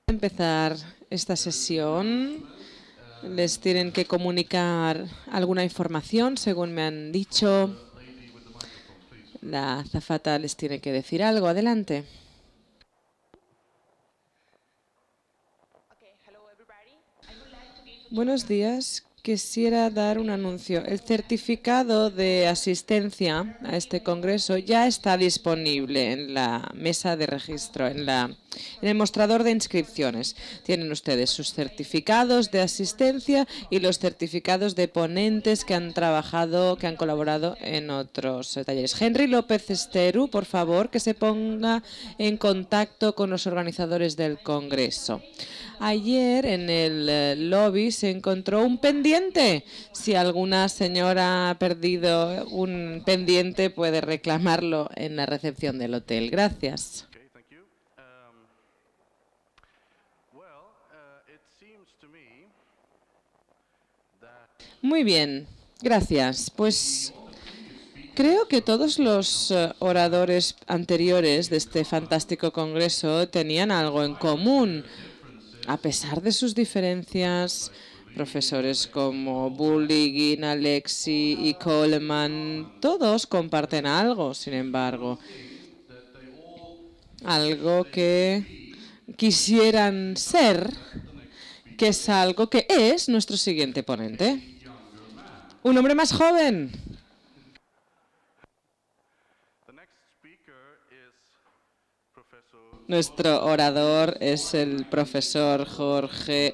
Empezar esta sesión. Les tienen que comunicar alguna información, según me han dicho. La azafata les tiene que decir algo. Adelante. Buenos días. Quisiera dar un anuncio. El certificado de asistencia a este congreso ya está disponible en la mesa de registro, en el mostrador de inscripciones. Tienen ustedes sus certificados de asistencia y los certificados de ponentes que han trabajado, que han colaborado en otros talleres. Henry López Esteru, por favor, que se ponga en contacto con los organizadores del congreso. Ayer en el lobby se encontró un pendiente. Si alguna señora ha perdido un pendiente, puede reclamarlo en la recepción del hotel. Gracias. Muy bien, gracias. Pues creo que todos los oradores anteriores de este fantástico congreso tenían algo en común. A pesar de sus diferencias, profesores como Bulligin, Alexi y Coleman, todos comparten algo, sin embargo. Algo que quisieran ser, que es algo que es nuestro siguiente ponente. Un hombre más joven. Nuestro orador es el profesor Jorge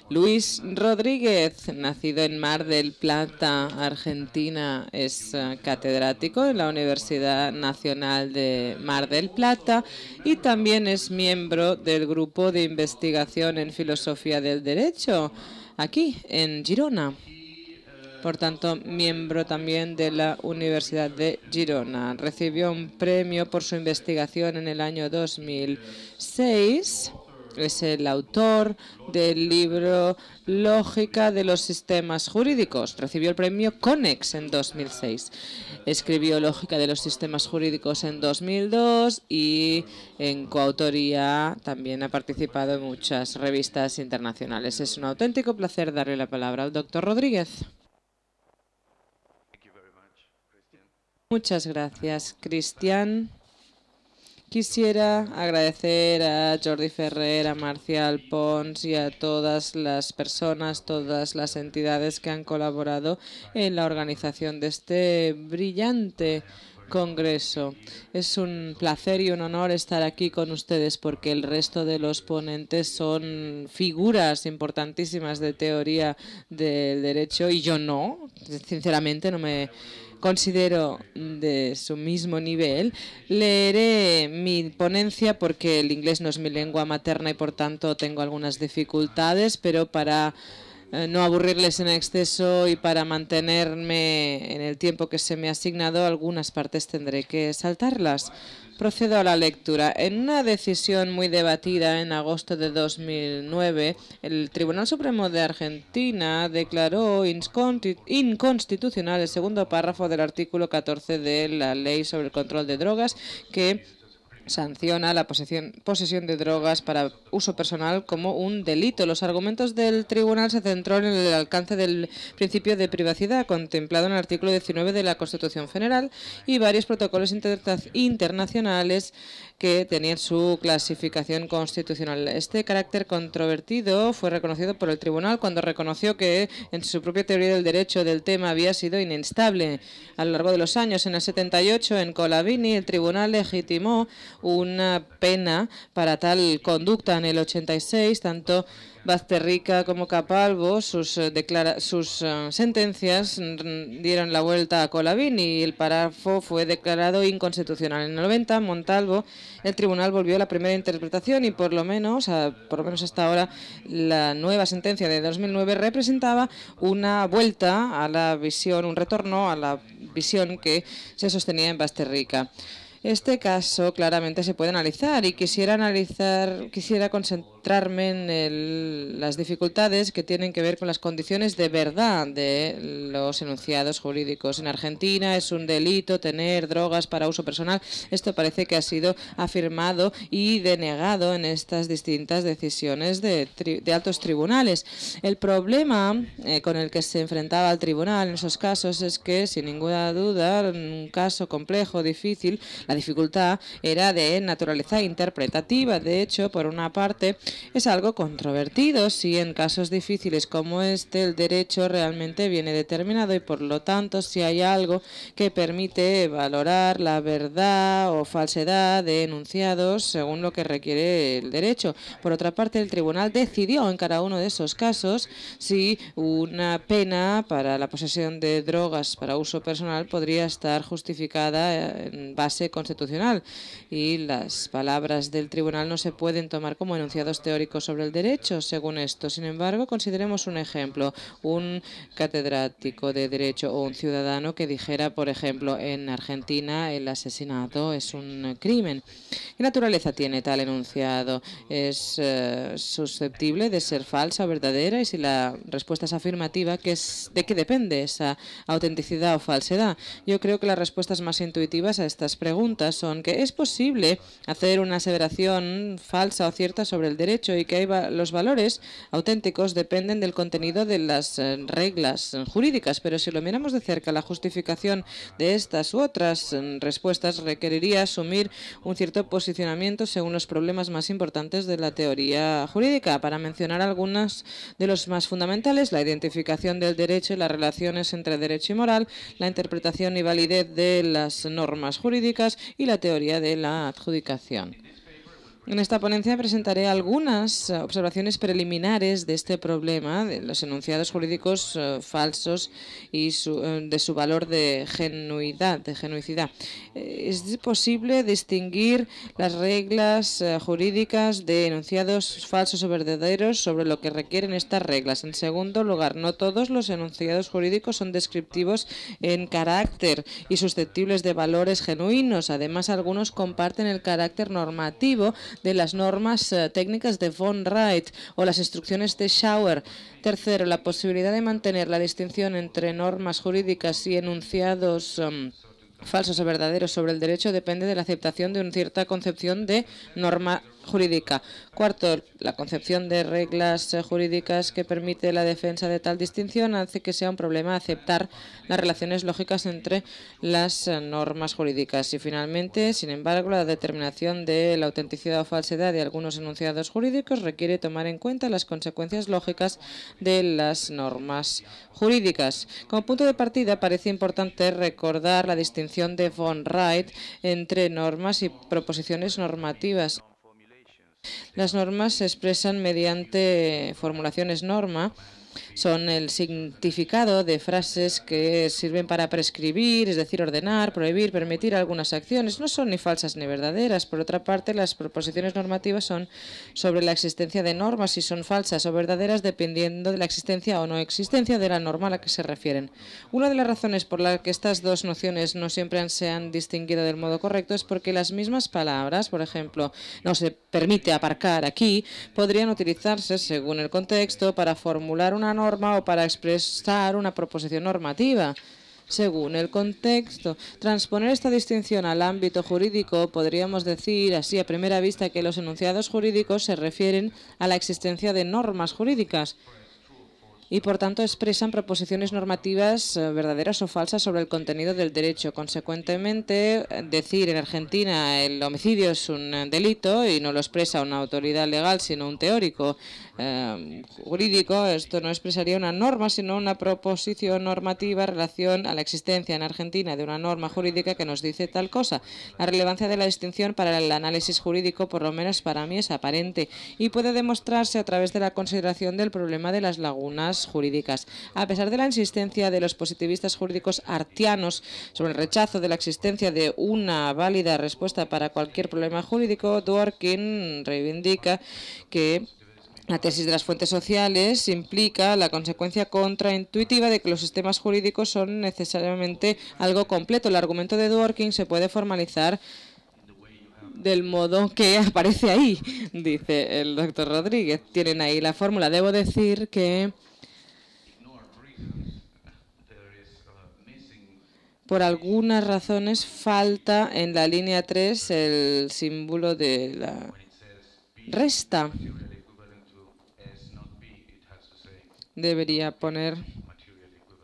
Luis Rodríguez, nacido en Mar del Plata, Argentina. Es catedrático en la Universidad Nacional de Mar del Plata y también es miembro del Grupo de Investigación en Filosofía del Derecho, aquí en Girona. Por tanto, miembro también de la Universidad de Girona. Recibió un premio por su investigación en el año 2006. Es el autor del libro Lógica de los sistemas jurídicos. Recibió el premio CONEX en 2006. Escribió Lógica de los sistemas jurídicos en 2002 y en coautoría también ha participado en muchas revistas internacionales. Es un auténtico placer darle la palabra al doctor Rodríguez. Muchas gracias, Cristian. Quisiera agradecer a Jordi Ferrer, a Marcial Pons y a todas las personas, todas las entidades que han colaborado en la organización de este brillante congreso. Es un placer y un honor estar aquí con ustedes porque el resto de los ponentes son figuras importantísimas de teoría del derecho y yo no, sinceramente no me considero de su mismo nivel. Leeré mi ponencia porque el inglés no es mi lengua materna y por tanto tengo algunas dificultades, pero para no aburrirles en exceso y para mantenerme en el tiempo que se me ha asignado, algunas partes tendré que saltarlas. Procedo a la lectura. En una decisión muy debatida en agosto de 2009, el Tribunal Supremo de Argentina declaró inconstitucional el segundo párrafo del artículo 14 de la Ley sobre el Control de Drogas, que sanciona la posesión de drogas para uso personal como un delito. Los argumentos del tribunal se centró en el alcance del principio de privacidad contemplado en el artículo 19 de la Constitución Federal y varios protocolos internacionales que tenían su clasificación constitucional. Este carácter controvertido fue reconocido por el tribunal cuando reconoció que en su propia teoría del derecho del tema había sido inestable a lo largo de los años. En el 78, en Colavini, el tribunal legitimó una pena para tal conducta. En el 86, tanto Basterrica como Capalvo, sus sentencias dieron la vuelta a Colavini y el párrafo fue declarado inconstitucional. En el 90, Montalvo, el tribunal volvió a la primera interpretación y por lo menos hasta ahora, la nueva sentencia de 2009 representaba una vuelta a la visión, un retorno a la visión que se sostenía en Basterrica. Este caso claramente se puede analizar y quisiera concentrarme en las dificultades que tienen que ver con las condiciones de verdad de los enunciados jurídicos. En Argentina es un delito tener drogas para uso personal. Esto parece que ha sido afirmado y denegado en estas distintas decisiones de altos tribunales. El problema con el que se enfrentaba el tribunal en esos casos es que, sin ninguna duda, en un caso complejo, difícil, la dificultad era de naturaleza interpretativa. De hecho, por una parte, es algo controvertido si en casos difíciles como este el derecho realmente viene determinado y, por lo tanto, si hay algo que permite valorar la verdad o falsedad de enunciados según lo que requiere el derecho. Por otra parte, el tribunal decidió en cada uno de esos casos si una pena para la posesión de drogas para uso personal podría estar justificada en base constitucional, y las palabras del tribunal no se pueden tomar como enunciados teóricos sobre el derecho, según esto. Sin embargo, consideremos un ejemplo: un catedrático de derecho o un ciudadano que dijera, por ejemplo, en Argentina el asesinato es un crimen. ¿Qué naturaleza tiene tal enunciado? ¿Es susceptible de ser falsa o verdadera? Y si la respuesta es afirmativa, ¿de qué depende esa autenticidad o falsedad? Yo creo que las respuestas más intuitivas a estas preguntas son que es posible hacer una aseveración falsa o cierta sobre el derecho y que los valores auténticos dependen del contenido de las reglas jurídicas, pero si lo miramos de cerca, la justificación de estas u otras respuestas requeriría asumir un cierto posicionamiento según los problemas más importantes de la teoría jurídica. Para mencionar algunos de los más fundamentales: la identificación del derecho y las relaciones entre derecho y moral, la interpretación y validez de las normas jurídicas y la teoría de la adjudicación. En esta ponencia presentaré algunas observaciones preliminares de este problema, de los enunciados jurídicos falsos y de su valor de genuicidad. ¿Es posible distinguir las reglas jurídicas de enunciados falsos o verdaderos sobre lo que requieren estas reglas? En segundo lugar, no todos los enunciados jurídicos son descriptivos en carácter y susceptibles de valores genuinos. Además, algunos comparten el carácter normativo de las normas técnicas de von Wright o las instrucciones de Schauer. Tercero, la posibilidad de mantener la distinción entre normas jurídicas y enunciados falsos o verdaderos sobre el derecho depende de la aceptación de una cierta concepción de norma jurídica. Cuarto, la concepción de reglas jurídicas que permite la defensa de tal distinción hace que sea un problema aceptar las relaciones lógicas entre las normas jurídicas. Y finalmente, sin embargo, la determinación de la autenticidad o falsedad de algunos enunciados jurídicos requiere tomar en cuenta las consecuencias lógicas de las normas jurídicas. Como punto de partida, parece importante recordar la distinción de von Wright entre normas y proposiciones normativas. Las normas se expresan mediante formulaciones norma. Son el significado de frases que sirven para prescribir, es decir, ordenar, prohibir, permitir algunas acciones. No son ni falsas ni verdaderas. Por otra parte, las proposiciones normativas son sobre la existencia de normas y son falsas o verdaderas dependiendo de la existencia o no existencia de la norma a la que se refieren. Una de las razones por las que estas dos nociones no siempre se han distinguido del modo correcto es porque las mismas palabras, por ejemplo, no se permite aparcar aquí, podrían utilizarse según el contexto para formular una norma o para expresar una proposición normativa. Según el contexto, transponer esta distinción al ámbito jurídico, podríamos decir así a primera vista que los enunciados jurídicos se refieren a la existencia de normas jurídicas y, por tanto, expresan proposiciones normativas verdaderas o falsas sobre el contenido del derecho. Consecuentemente, decir en Argentina el homicidio es un delito y no lo expresa una autoridad legal, sino un teórico jurídico, esto no expresaría una norma, sino una proposición normativa en relación a la existencia en Argentina de una norma jurídica que nos dice tal cosa. La relevancia de la distinción para el análisis jurídico, por lo menos para mí, es aparente y puede demostrarse a través de la consideración del problema de las lagunas jurídicas. A pesar de la insistencia de los positivistas jurídicos artianos sobre el rechazo de la existencia de una válida respuesta para cualquier problema jurídico, Dworkin reivindica que la tesis de las fuentes sociales implica la consecuencia contraintuitiva de que los sistemas jurídicos son necesariamente algo completo. El argumento de Dworkin se puede formalizar del modo que aparece ahí, dice el doctor Rodríguez. Tienen ahí la fórmula. Debo decir que por algunas razones falta en la línea 3 el símbolo de la resta. Debería poner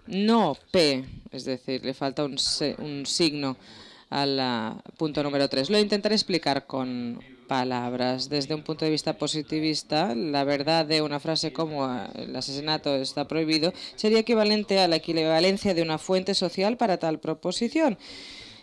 no P, es decir, le falta un signo al punto número 3. Lo intentaré explicar con palabras. Desde un punto de vista positivista, la verdad de una frase como el asesinato está prohibido sería equivalente a la equivalencia de una fuente social para tal proposición.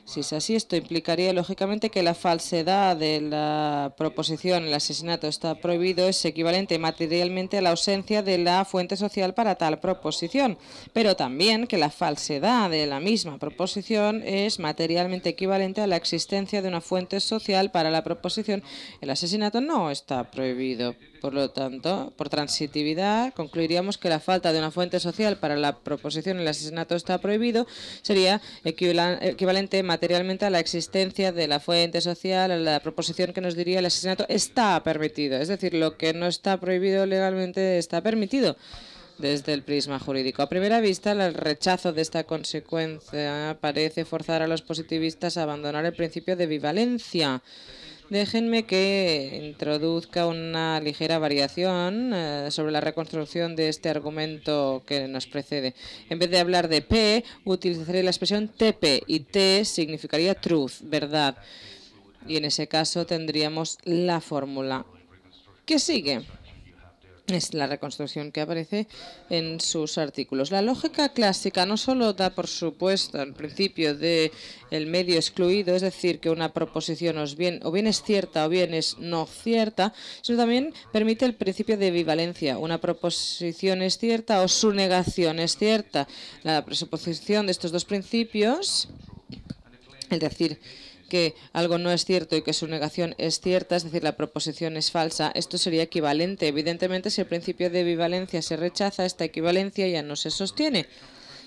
Si es así, esto implicaría lógicamente que la falsedad de la proposición el asesinato está prohibido es equivalente materialmente a la ausencia de la fuente social para tal proposición, pero también que la falsedad de la misma proposición es materialmente equivalente a la existencia de una fuente social para la proposición el asesinato no está prohibido. Por lo tanto, por transitividad, concluiríamos que la falta de una fuente social para la proposición el asesinato está prohibido sería equivalente materialmente a la existencia de la fuente social, a la proposición que nos diría el asesinato está permitido. Es decir, lo que no está prohibido legalmente está permitido desde el prisma jurídico. A primera vista, el rechazo de esta consecuencia parece forzar a los positivistas a abandonar el principio de bivalencia. Déjenme que introduzca una ligera variación sobre la reconstrucción de este argumento que nos precede. En vez de hablar de P, utilizaré la expresión TP, y T significaría truth, verdad. Y en ese caso tendríamos la fórmula que sigue. Es la reconstrucción que aparece en sus artículos. La lógica clásica no solo da, por supuesto, el principio del medio excluido, es decir, que una proposición o bien es cierta o bien es no cierta, sino también permite el principio de bivalencia. Una proposición es cierta o su negación es cierta. La presuposición de estos dos principios, es decir, que algo no es cierto y que su negación es cierta, es decir, la proposición es falsa, esto sería equivalente. Evidentemente, si el principio de bivalencia se rechaza, esta equivalencia ya no se sostiene.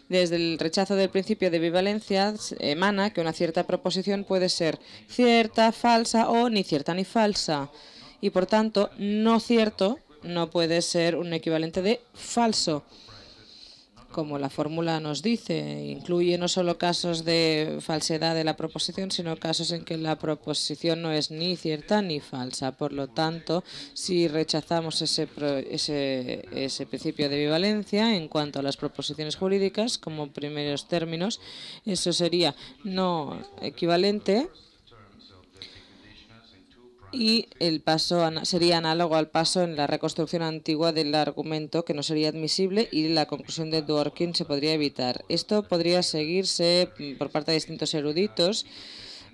Desde el rechazo del principio de bivalencia emana que una cierta proposición puede ser cierta, falsa o ni cierta ni falsa. Y, por tanto, no cierto no puede ser un equivalente de falso. Como la fórmula nos dice, incluye no solo casos de falsedad de la proposición, sino casos en que la proposición no es ni cierta ni falsa. Por lo tanto, si rechazamos ese principio de bivalencia en cuanto a las proposiciones jurídicas, como primeros términos, eso sería no equivalente. Y el paso sería análogo al paso en la reconstrucción antigua del argumento, que no sería admisible, y la conclusión de Dworkin se podría evitar. Esto podría seguirse por parte de distintos eruditos.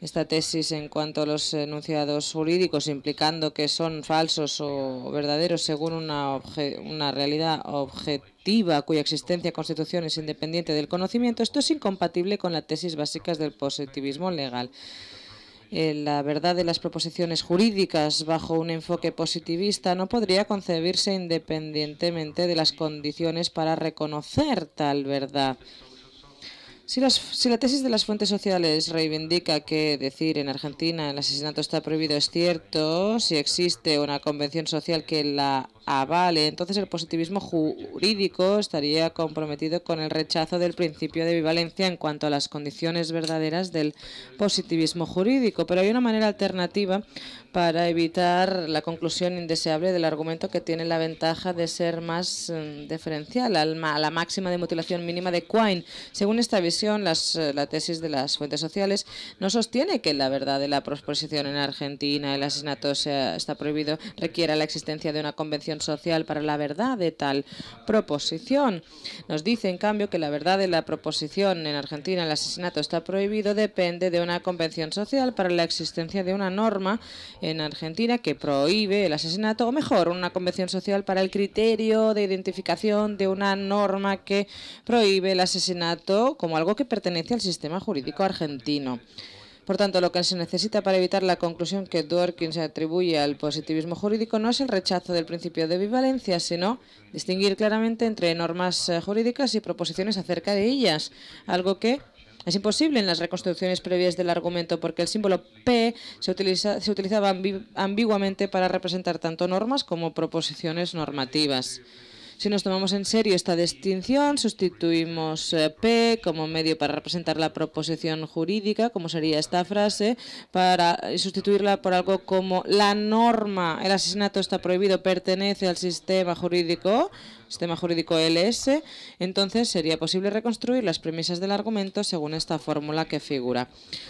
Esta tesis en cuanto a los enunciados jurídicos, implicando que son falsos o verdaderos según una realidad objetiva cuya existencia constitución es independiente del conocimiento, esto es incompatible con las tesis básicas del positivismo legal. La verdad de las proposiciones jurídicas bajo un enfoque positivista no podría concebirse independientemente de las condiciones para reconocer tal verdad. Si la tesis de las fuentes sociales reivindica que decir en Argentina el asesinato está prohibido es cierto, si existe una convención social que la avale, entonces el positivismo jurídico estaría comprometido con el rechazo del principio de bivalencia en cuanto a las condiciones verdaderas del positivismo jurídico. Pero hay una manera alternativa para evitar la conclusión indeseable del argumento, que tiene la ventaja de ser más deferencial a la máxima de mutilación mínima de Quine. Según esta visión, la tesis de las fuentes sociales no sostiene que la verdad de la proposición en Argentina el asesinato está prohibido requiera la existencia de una convención social para la verdad de tal proposición. Nos dice, en cambio, que la verdad de la proposición en Argentina el asesinato está prohibido depende de una convención social para la existencia de una norma en Argentina que prohíbe el asesinato, o mejor, una convención social para el criterio de identificación de una norma que prohíbe el asesinato como algo que pertenece al sistema jurídico argentino. Por tanto, lo que se necesita para evitar la conclusión que Dworkin se atribuye al positivismo jurídico no es el rechazo del principio de bivalencia, sino distinguir claramente entre normas jurídicas y proposiciones acerca de ellas, algo que Es imposible en las reconstrucciones previas del argumento porque el símbolo P se utilizaba ambiguamente para representar tanto normas como proposiciones normativas. Si nos tomamos en serio esta distinción, sustituimos P como medio para representar la proposición jurídica, como sería esta frase, para sustituirla por algo como la norma, el asesinato está prohibido, pertenece al sistema jurídico LS, entonces sería posible reconstruir las premisas del argumento según esta fórmula que figura.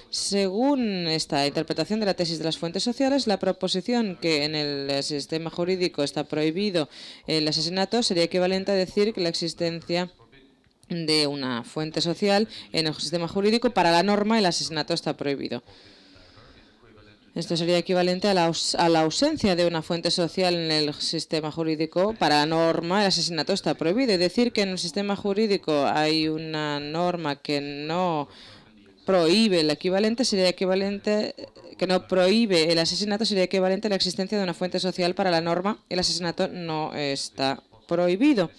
Según esta interpretación de la tesis de las fuentes sociales, la proposición que en el sistema jurídico está prohibido el asesinato sería equivalente a decir que la existencia de una fuente social en el sistema jurídico para la norma el asesinato está prohibido. Esto sería equivalente a la ausencia de una fuente social en el sistema jurídico. Para la norma, el asesinato está prohibido. Es decir, que en el sistema jurídico hay una norma que no prohíbe el equivalente, sería equivalente, que no prohíbe el asesinato, sería equivalente a la existencia de una fuente social para la norma. El asesinato no está prohibido.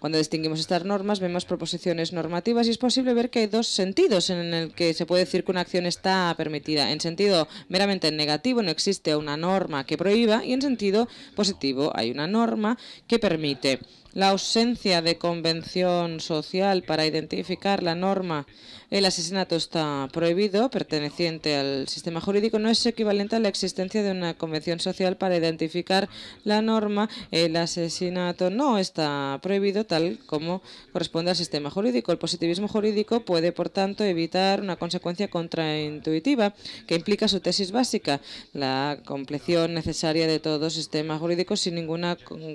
Cuando distinguimos estas normas, vemos proposiciones normativas y es posible ver que hay dos sentidos en el que se puede decir que una acción está permitida. En sentido meramente negativo no existe una norma que prohíba y en sentido positivo hay una norma que permite. La ausencia de convención social para identificar la norma el asesinato está prohibido, perteneciente al sistema jurídico, no es equivalente a la existencia de una convención social para identificar la norma el asesinato no está prohibido, tal como corresponde al sistema jurídico. El positivismo jurídico puede, por tanto, evitar una consecuencia contraintuitiva que implica su tesis básica, la compleción necesaria de todo sistema jurídico sin ningún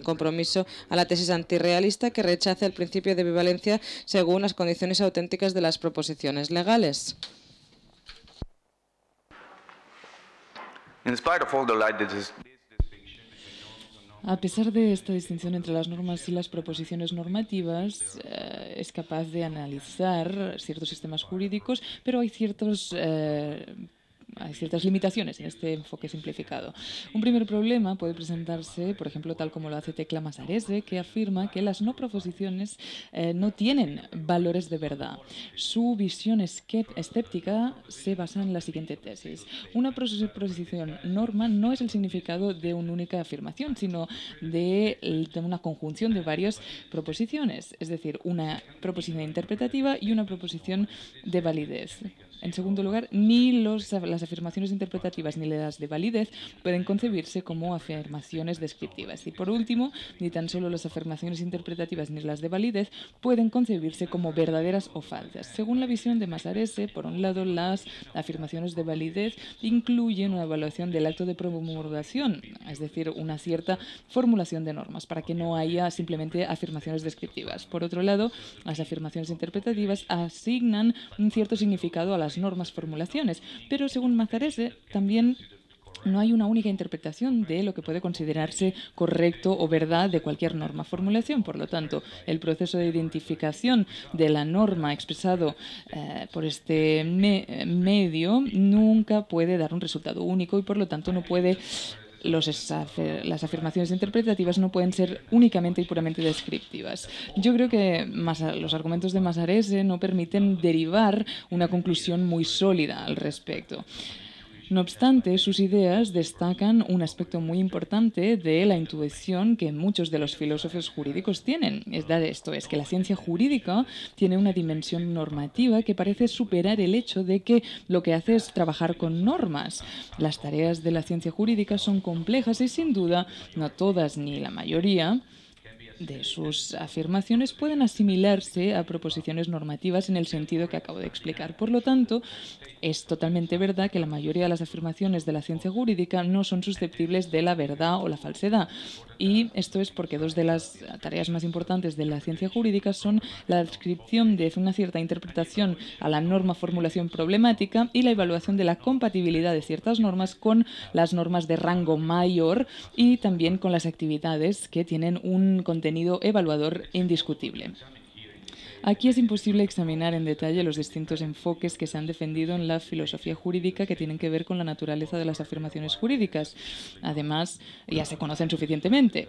compromiso a la tesis antirrealista que rechaza el principio de bivalencia según las condiciones auténticas de las proposiciones legales. A pesar de esta distinción entre las normas y las proposiciones normativas, es capaz de analizar ciertos sistemas jurídicos, pero hay ciertas limitaciones en este enfoque simplificado. Un primer problema puede presentarse, por ejemplo, tal como lo hace Tecla Masarese, que afirma que las no proposiciones no tienen valores de verdad. Su visión escéptica se basa en la siguiente tesis. Una proposición norma no es el significado de una única afirmación, sino de una conjunción de varias proposiciones, es decir, una proposición interpretativa y una proposición de validez. En segundo lugar, ni las afirmaciones interpretativas ni las de validez pueden concebirse como afirmaciones descriptivas. Y por último, ni tan solo las afirmaciones interpretativas ni las de validez pueden concebirse como verdaderas o falsas. Según la visión de Masarese, por un lado, las afirmaciones de validez incluyen una evaluación del acto de promulgación, es decir, una cierta formulación de normas, para que no haya simplemente afirmaciones descriptivas. Por otro lado, las afirmaciones interpretativas asignan un cierto significado a las normas formulaciones, pero según Masarese también no hay una única interpretación de lo que puede considerarse correcto o verdad de cualquier norma formulación. Por lo tanto, el proceso de identificación de la norma expresado por este medio nunca puede dar un resultado único y por lo tanto no puede las afirmaciones interpretativas no pueden ser únicamente y puramente descriptivas. Yo creo que los argumentos de Masarese no permiten derivar una conclusión muy sólida al respecto. No obstante, sus ideas destacan un aspecto muy importante de la intuición que muchos de los filósofos jurídicos tienen. Esto es que la ciencia jurídica tiene una dimensión normativa que parece superar el hecho de que lo que hace es trabajar con normas. Las tareas de la ciencia jurídica son complejas y sin duda no todas ni la mayoría de sus afirmaciones pueden asimilarse a proposiciones normativas en el sentido que acabo de explicar. Por lo tanto, es totalmente verdad que la mayoría de las afirmaciones de la ciencia jurídica no son susceptibles de la verdad o la falsedad. Y esto es porque dos de las tareas más importantes de la ciencia jurídica son la adscripción de una cierta interpretación a la norma formulación problemática y la evaluación de la compatibilidad de ciertas normas con las normas de rango mayor y también con las actividades que tienen un contenido evaluador indiscutible. Aquí es imposible examinar en detalle los distintos enfoques que se han defendido en la filosofía jurídica que tienen que ver con la naturaleza de las afirmaciones jurídicas. Además, ya se conocen suficientemente.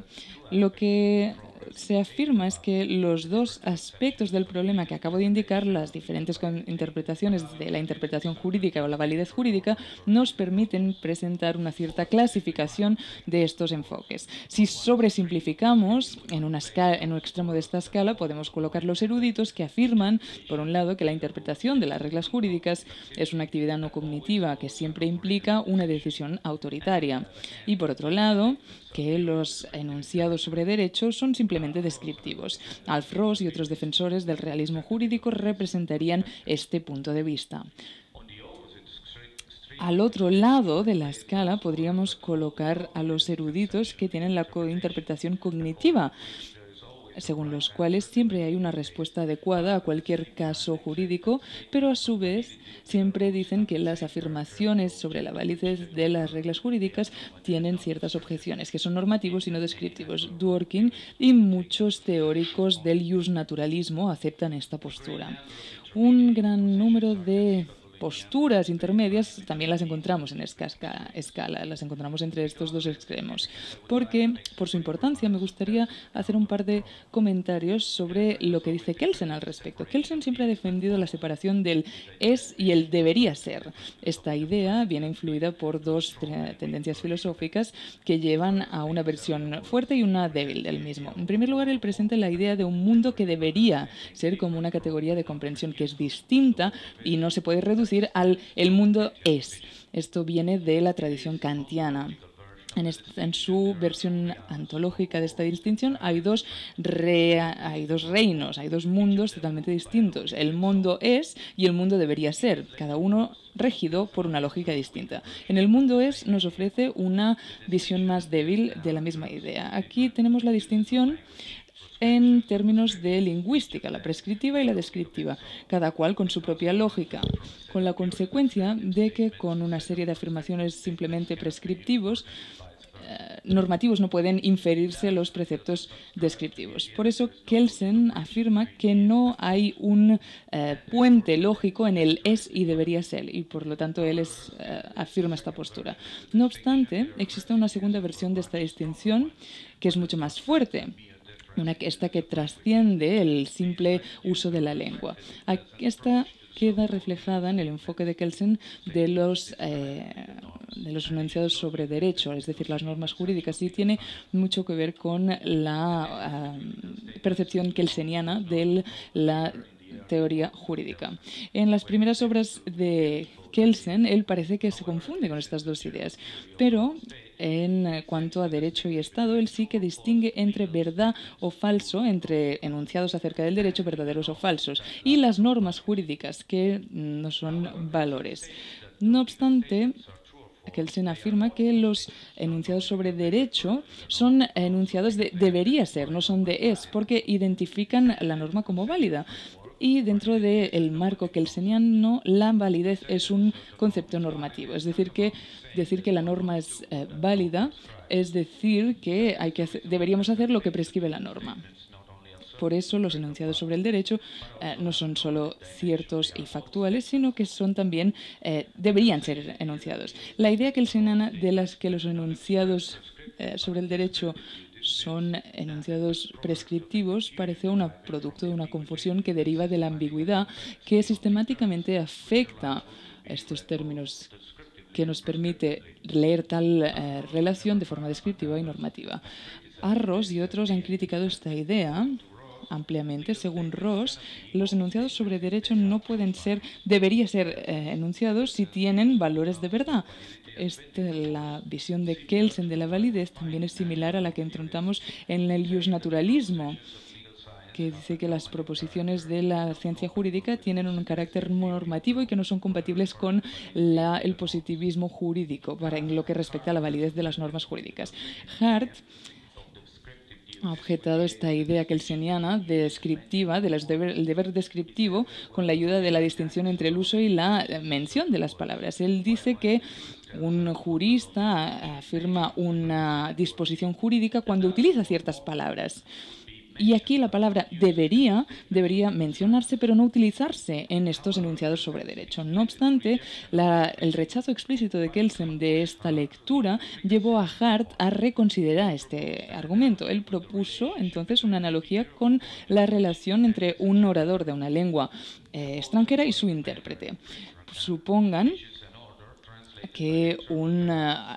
Lo que se afirma es que los dos aspectos del problema que acabo de indicar, las diferentes interpretaciones de la interpretación jurídica o la validez jurídica, nos permiten presentar una cierta clasificación de estos enfoques. Si sobresimplificamos en un extremo de esta escala, podemos colocar los eruditos que afirman, por un lado, que la interpretación de las reglas jurídicas es una actividad no cognitiva que siempre implica una decisión autoritaria. Y por otro lado, que los enunciados sobre derecho son simplemente descriptivos. Alf Ross y otros defensores del realismo jurídico representarían este punto de vista. Al otro lado de la escala podríamos colocar a los eruditos que tienen la interpretación cognitiva, según los cuales siempre hay una respuesta adecuada a cualquier caso jurídico, pero a su vez siempre dicen que las afirmaciones sobre la validez de las reglas jurídicas tienen ciertas objeciones, que son normativos y no descriptivos. Dworkin y muchos teóricos del justnaturalismo aceptan esta postura. Un gran número de posturas intermedias también las encontramos en esta escala, las encontramos entre estos dos extremos, porque por su importancia me gustaría hacer un par de comentarios sobre lo que dice Kelsen al respecto. Kelsen siempre ha defendido la separación del es y el debería ser. Esta idea viene influida por dos tendencias filosóficas que llevan a una versión fuerte y una débil del mismo. En primer lugar, él presenta la idea de un mundo que debería ser como una categoría de comprensión que es distinta y no se puede reducir al el mundo es. Esto viene de la tradición kantiana. En su versión antológica de esta distinción hay dos reinos, hay dos mundos totalmente distintos. El mundo es y el mundo debería ser, cada uno regido por una lógica distinta. En el mundo es nos ofrece una visión más débil de la misma idea. Aquí tenemos la distinción en términos de lingüística, la prescriptiva y la descriptiva, cada cual con su propia lógica, con la consecuencia de que con una serie de afirmaciones simplemente prescriptivos, normativos no pueden inferirse los preceptos descriptivos. Por eso Kelsen afirma que no hay un puente lógico en el es y debería ser, y por lo tanto él afirma esta postura. No obstante, existe una segunda versión de esta distinción que es mucho más fuerte. Esta que trasciende el simple uso de la lengua. Esta queda reflejada en el enfoque de Kelsen de los enunciados sobre derecho, es decir, las normas jurídicas, y tiene mucho que ver con la percepción kelseniana de la teoría jurídica. En las primeras obras de Kelsen, él parece que se confunde con estas dos ideas, pero en cuanto a derecho y Estado, él sí que distingue entre verdad o falso, entre enunciados acerca del derecho verdaderos o falsos, y las normas jurídicas, que no son valores. No obstante, Kelsen afirma que los enunciados sobre derecho son enunciados de debería ser, no son de es, porque identifican la norma como válida. Y dentro del marco kelseniano, la validez es un concepto normativo. Es decir, que la norma es válida es decir que deberíamos hacer lo que prescribe la norma. Por eso los enunciados sobre el derecho no son solo ciertos y factuales, sino que son también deberían ser enunciados. La idea kelseniana de las que los enunciados sobre el derecho son enunciados prescriptivos parece un producto de una confusión que deriva de la ambigüedad que sistemáticamente afecta estos términos, que nos permite leer tal relación de forma descriptiva y normativa. Ross y otros han criticado esta idea ampliamente. Según Ross, los enunciados sobre derecho no pueden debería ser enunciados si tienen valores de verdad. La visión de Kelsen de la validez también es similar a la que encontramos en el justnaturalismo, que dice que las proposiciones de la ciencia jurídica tienen un carácter normativo y que no son compatibles con el positivismo jurídico en lo que respecta a la validez de las normas jurídicas. Hart ha objetado esta idea kelseniana descriptiva, del deber descriptivo, con la ayuda de la distinción entre el uso y la mención de las palabras. Él dice que un jurista afirma una disposición jurídica cuando utiliza ciertas palabras Y aquí la palabra debería mencionarse, pero no utilizarse en estos enunciados sobre derecho. No obstante, el rechazo explícito de Kelsen de esta lectura llevó a Hart a reconsiderar este argumento. Él propuso entonces una analogía con la relación entre un orador de una lengua extranjera y su intérprete. Supongan que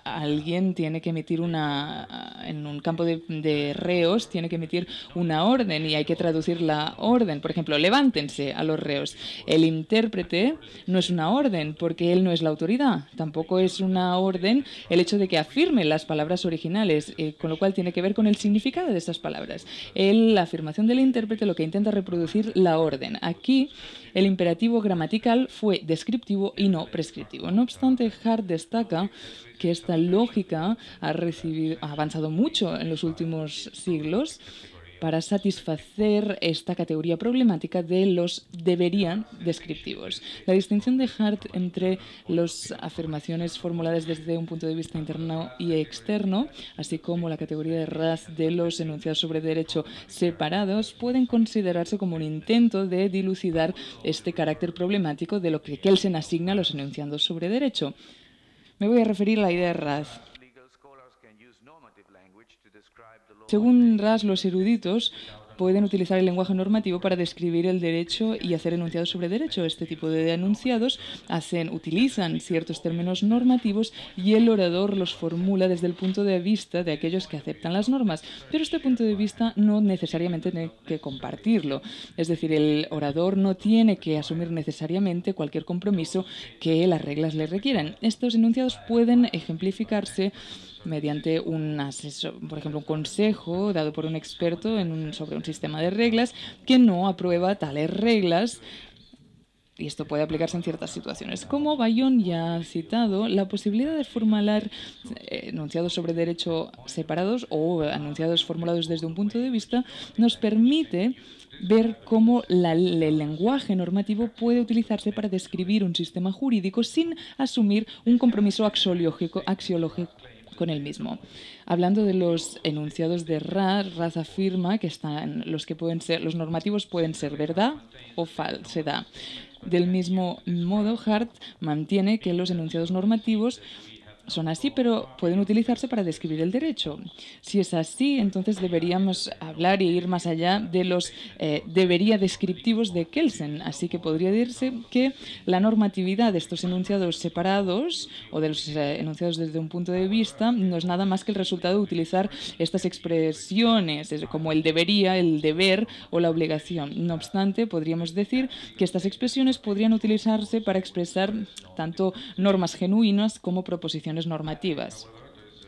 alguien tiene que emitir en un campo de reos, tiene que emitir una orden y hay que traducir la orden. Por ejemplo, levántense a los reos. El intérprete no es una orden porque él no es la autoridad. Tampoco es una orden el hecho de que afirme las palabras originales, con lo cual tiene que ver con el significado de esas palabras. La afirmación del intérprete lo que intenta reproducir la orden. Aquí el imperativo gramatical fue descriptivo y no prescriptivo. No obstante, Hart destaca que esta lógica ha avanzado mucho en los últimos siglos para satisfacer esta categoría problemática de los deberían descriptivos. La distinción de Hart entre las afirmaciones formuladas desde un punto de vista interno y externo, así como la categoría de ras de los enunciados sobre derecho separados, pueden considerarse como un intento de dilucidar este carácter problemático de lo que Kelsen asigna a los enunciados sobre derecho. Me voy a referir a la idea de ras. Según Ras, los eruditos pueden utilizar el lenguaje normativo para describir el derecho y hacer enunciados sobre derecho. Este tipo de enunciados utilizan ciertos términos normativos y el orador los formula desde el punto de vista de aquellos que aceptan las normas. Pero este punto de vista no necesariamente tiene que compartirlo. Es decir, el orador no tiene que asumir necesariamente cualquier compromiso que las reglas le requieran. Estos enunciados pueden ejemplificarse mediante por ejemplo, un consejo dado por un experto sobre un sistema de reglas que no aprueba tales reglas. Y esto puede aplicarse en ciertas situaciones. Como Bayon ya ha citado, la posibilidad de formular enunciados sobre derecho separados o enunciados formulados desde un punto de vista nos permite ver cómo el lenguaje normativo puede utilizarse para describir un sistema jurídico sin asumir un compromiso axiológico con el mismo. Hablando de los enunciados de Ras afirma que los normativos pueden ser verdad o falsedad. Del mismo modo, Hart mantiene que los enunciados normativos son así, pero pueden utilizarse para describir el derecho. Si es así, entonces deberíamos hablar y ir más allá de los debería descriptivos de Kelsen. Así que podría decirse que la normatividad de estos enunciados separados o de los enunciados desde un punto de vista no es nada más que el resultado de utilizar estas expresiones como el debería, el deber o la obligación. No obstante, podríamos decir que estas expresiones podrían utilizarse para expresar tanto normas genuinas como proposiciones normativas.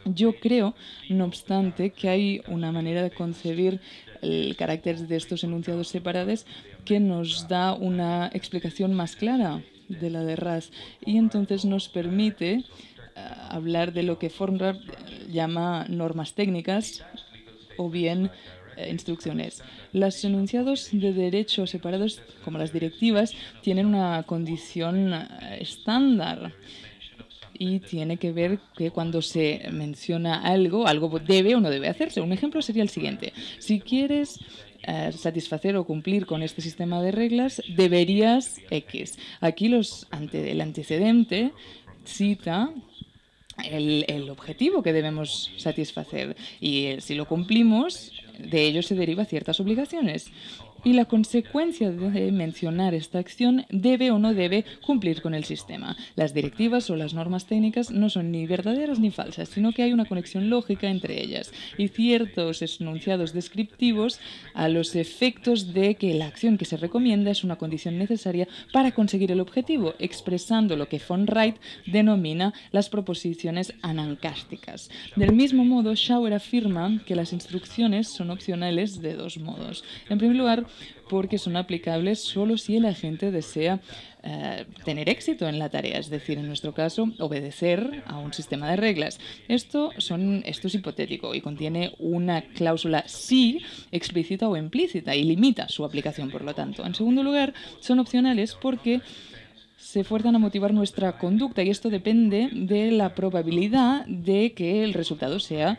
Yo creo, no obstante, que hay una manera de concebir el carácter de estos enunciados separados que nos da una explicación más clara de la de Ras y entonces nos permite hablar de lo que Fornrad llama normas técnicas o bien instrucciones. Los enunciados de derecho separados, como las directivas, tienen una condición estándar y tiene que ver que cuando se menciona algo debe o no debe hacerse. Un ejemplo sería el siguiente. Si quieres satisfacer o cumplir con este sistema de reglas, deberías X. Aquí el antecedente cita el objetivo que debemos satisfacer y si lo cumplimos, de ello se derivan ciertas obligaciones. Y la consecuencia de mencionar esta acción debe o no debe cumplir con el sistema. Las directivas o las normas técnicas no son ni verdaderas ni falsas, sino que hay una conexión lógica entre ellas y ciertos enunciados descriptivos a los efectos de que la acción que se recomienda es una condición necesaria para conseguir el objetivo, expresando lo que von Wright denomina las proposiciones anancásticas. Del mismo modo, Schauer afirma que las instrucciones son opcionales de dos modos. En primer lugar, porque son aplicables solo si el agente desea tener éxito en la tarea, es decir, en nuestro caso, obedecer a un sistema de reglas. Esto es hipotético y contiene una cláusula sí explícita o implícita y limita su aplicación, por lo tanto. En segundo lugar, son opcionales porque se fuerzan a motivar nuestra conducta y esto depende de la probabilidad de que el resultado sea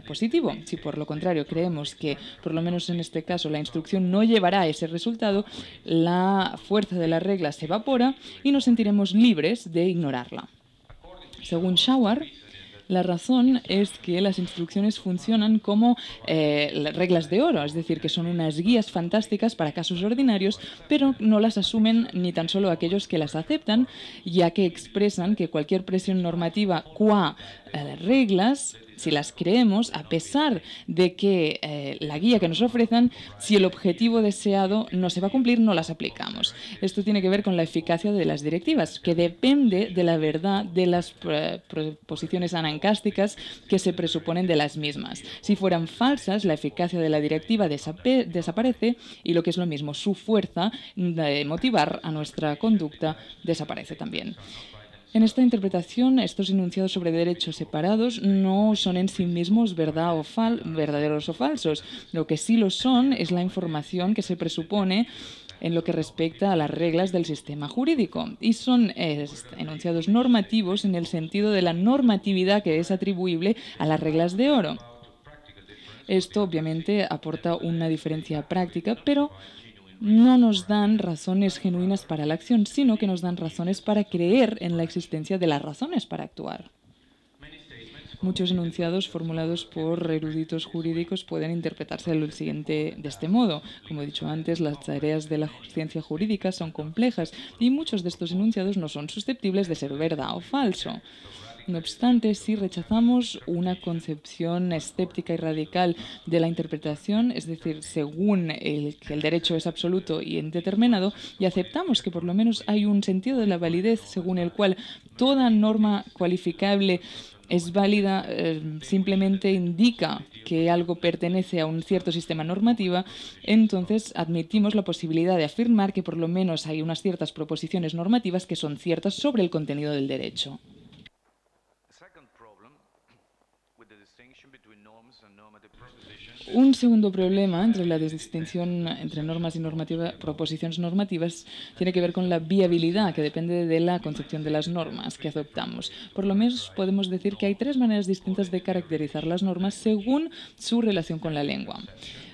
positivo. Si por lo contrario creemos que, por lo menos en este caso, la instrucción no llevará a ese resultado, la fuerza de la regla se evapora y nos sentiremos libres de ignorarla. Según Shawar, la razón es que las instrucciones funcionan como reglas de oro, es decir, que son unas guías fantásticas para casos ordinarios, pero no las asumen ni tan solo aquellos que las aceptan, ya que expresan que cualquier presión normativa qua reglas, si las creemos, a pesar de que la guía que nos ofrecen, si el objetivo deseado no se va a cumplir, no las aplicamos. Esto tiene que ver con la eficacia de las directivas, que depende de la verdad de las proposiciones anancásticas que se presuponen de las mismas. Si fueran falsas, la eficacia de la directiva desaparece y, lo que es lo mismo, su fuerza de motivar a nuestra conducta desaparece también. En esta interpretación, estos enunciados sobre derechos separados no son en sí mismos verdaderos o falsos. Lo que sí lo son es la información que se presupone en lo que respecta a las reglas del sistema jurídico. Y son enunciados normativos en el sentido de la normatividad que es atribuible a las reglas de oro. Esto obviamente aporta una diferencia práctica, pero no nos dan razones genuinas para la acción, sino que nos dan razones para creer en la existencia de las razones para actuar. Muchos enunciados formulados por eruditos jurídicos pueden interpretarse de este modo. Como he dicho antes, las tareas de la ciencia jurídica son complejas y muchos de estos enunciados no son susceptibles de ser verdad o falso. No obstante, si rechazamos una concepción escéptica y radical de la interpretación, es decir, según que el derecho es absoluto y indeterminado, y aceptamos que por lo menos hay un sentido de la validez según el cual toda norma cualificable es válida, simplemente indica que algo pertenece a un cierto sistema normativo, entonces admitimos la posibilidad de afirmar que por lo menos hay unas ciertas proposiciones normativas que son ciertas sobre el contenido del derecho. Un segundo problema entre la distinción entre normas y proposiciones normativas tiene que ver con la viabilidad, que depende de la concepción de las normas que adoptamos. Por lo menos podemos decir que hay tres maneras distintas de caracterizar las normas según su relación con la lengua.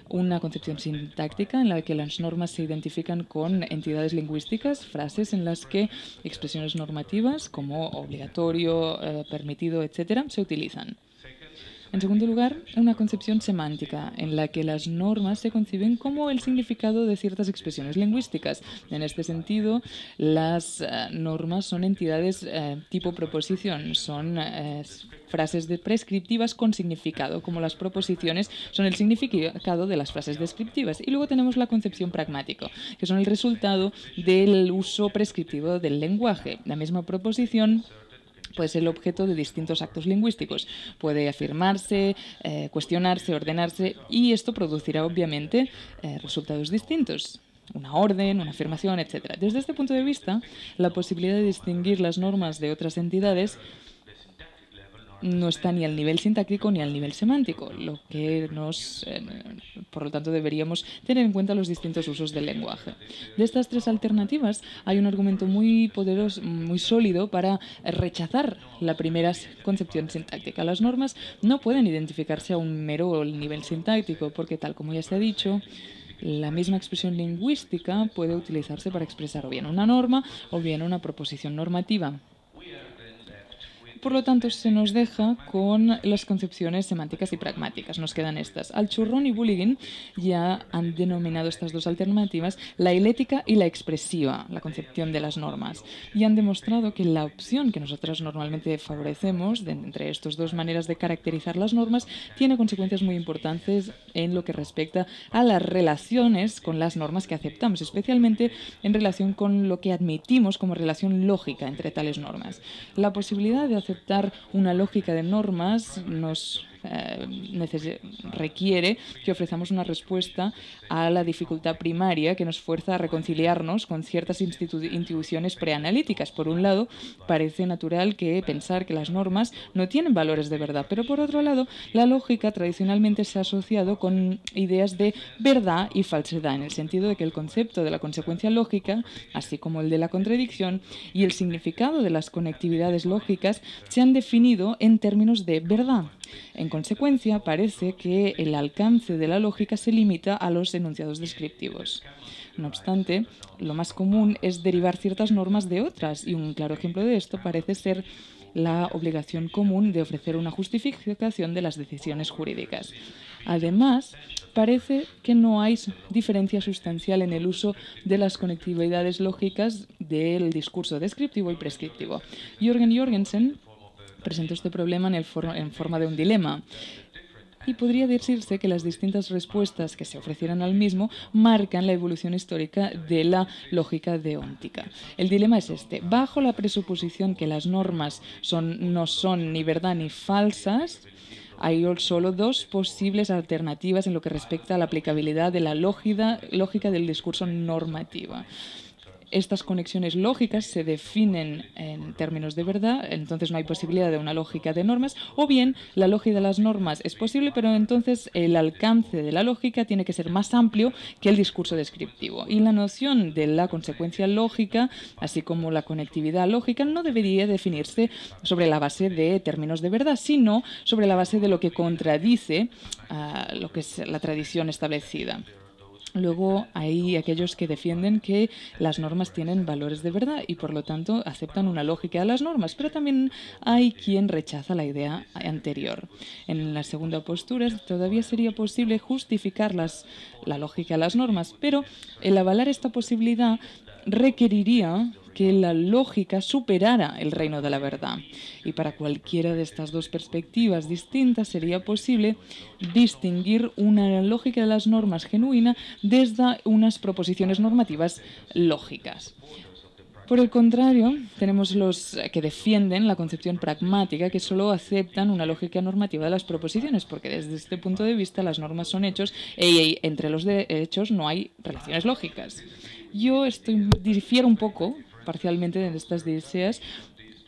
Una concepción sintáctica en la que las normas se identifican con entidades lingüísticas, frases en las que expresiones normativas como obligatorio, permitido, etc. se utilizan. En segundo lugar, una concepción semántica, en la que las normas se conciben como el significado de ciertas expresiones lingüísticas. En este sentido, las normas son entidades tipo proposición, son frases prescriptivas con significado, como las proposiciones son el significado de las frases descriptivas. Y luego tenemos la concepción pragmática, que son el resultado del uso prescriptivo del lenguaje. La misma proposición puede ser el objeto de distintos actos lingüísticos. Puede afirmarse, cuestionarse, ordenarse, y esto producirá obviamente resultados distintos. Una orden, una afirmación, etc. Desde este punto de vista, la posibilidad de distinguir las normas de otras entidades no está ni al nivel sintáctico ni al nivel semántico, lo que por lo tanto, deberíamos tener en cuenta los distintos usos del lenguaje. De estas tres alternativas, hay un argumento muy poderoso, muy sólido para rechazar la primera concepción sintáctica. Las normas no pueden identificarse a un mero nivel sintáctico, porque, tal como ya se ha dicho, la misma expresión lingüística puede utilizarse para expresar o bien una norma o bien una proposición normativa. Por lo tanto, se nos deja con las concepciones semánticas y pragmáticas. Nos quedan estas. Alchurrón y Bulligin ya han denominado estas dos alternativas la hilética y la expresiva, la concepción de las normas, y han demostrado que la opción que nosotros normalmente favorecemos entre estas dos maneras de caracterizar las normas tiene consecuencias muy importantes en lo que respecta a las relaciones con las normas que aceptamos, especialmente en relación con lo que admitimos como relación lógica entre tales normas. La posibilidad de aceptar una lógica de normas nos requiere que ofrezcamos una respuesta a la dificultad primaria que nos fuerza a reconciliarnos con ciertas intuiciones preanalíticas. Por un lado, parece natural que pensar que las normas no tienen valores de verdad, pero por otro lado, la lógica tradicionalmente se ha asociado con ideas de verdad y falsedad, en el sentido de que el concepto de la consecuencia lógica, así como el de la contradicción, y el significado de las conectividades lógicas se han definido en términos de verdad. En consecuencia, parece que el alcance de la lógica se limita a los enunciados descriptivos. No obstante, lo más común es derivar ciertas normas de otras, y un claro ejemplo de esto parece ser la obligación común de ofrecer una justificación de las decisiones jurídicas. Además, parece que no hay diferencia sustancial en el uso de las conectividades lógicas del discurso descriptivo y prescriptivo. Jürgen Jorgensen presentó este problema en forma de un dilema. Y podría decirse que las distintas respuestas que se ofrecieran al mismo marcan la evolución histórica de la lógica deóntica. El dilema es este. Bajo la presuposición que las normas no son ni verdad ni falsas, hay solo dos posibles alternativas en lo que respecta a la aplicabilidad de la lógica del discurso normativa. Estas conexiones lógicas se definen en términos de verdad, entonces no hay posibilidad de una lógica de normas, o bien la lógica de las normas es posible, pero entonces el alcance de la lógica tiene que ser más amplio que el discurso descriptivo. Y la noción de la consecuencia lógica, así como la conectividad lógica, no debería definirse sobre la base de términos de verdad, sino sobre la base de lo que contradice lo que es la tradición establecida. Luego hay aquellos que defienden que las normas tienen valores de verdad y por lo tanto aceptan una lógica de las normas, pero también hay quien rechaza la idea anterior. En la segunda postura todavía sería posible justificar la lógica de las normas, pero el avalar esta posibilidad requeriría que la lógica superara el reino de la verdad. Y para cualquiera de estas dos perspectivas distintas sería posible distinguir una lógica de las normas genuina desde unas proposiciones normativas lógicas. Por el contrario, tenemos los que defienden la concepción pragmática, que solo aceptan una lógica normativa de las proposiciones, porque desde este punto de vista las normas son hechos y entre los hechos no hay relaciones lógicas. Yo difiero un poco parcialmente de estas ideas,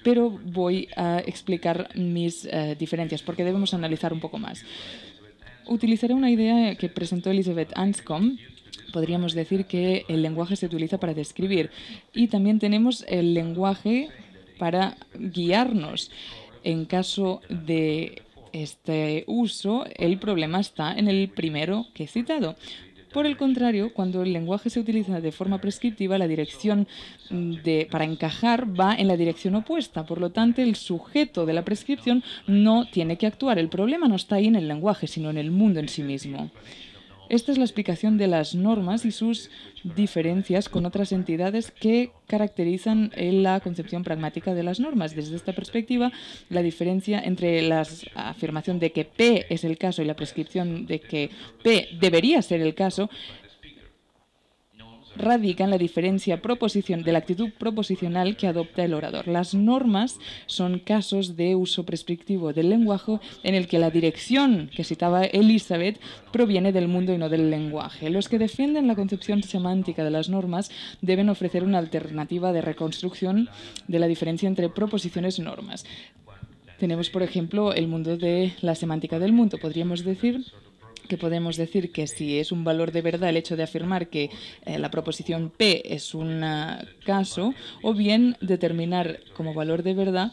pero voy a explicar mis diferencias porque debemos analizar un poco más. Utilizaré una idea que presentó Elizabeth Anscombe. Podríamos decir que el lenguaje se utiliza para describir y también tenemos el lenguaje para guiarnos. En caso de este uso, el problema está en el primero que he citado. Por el contrario, cuando el lenguaje se utiliza de forma prescriptiva, la dirección para encajar va en la dirección opuesta. Por lo tanto, el sujeto de la prescripción no tiene que actuar. El problema no está ahí en el lenguaje, sino en el mundo en sí mismo. Esta es la explicación de las normas y sus diferencias con otras entidades que caracterizan la concepción pragmática de las normas. Desde esta perspectiva, la diferencia entre la afirmación de que P es el caso y la prescripción de que P debería ser el caso radica en la diferencia de la actitud proposicional que adopta el orador. Las normas son casos de uso prescriptivo del lenguaje en el que la dirección que citaba Elizabeth proviene del mundo y no del lenguaje. Los que defienden la concepción semántica de las normas deben ofrecer una alternativa de reconstrucción de la diferencia entre proposiciones y normas. Tenemos, por ejemplo, el mundo de la semántica del mundo. Podemos decir que si es un valor de verdad el hecho de afirmar que la proposición P es un caso, o bien determinar como valor de verdad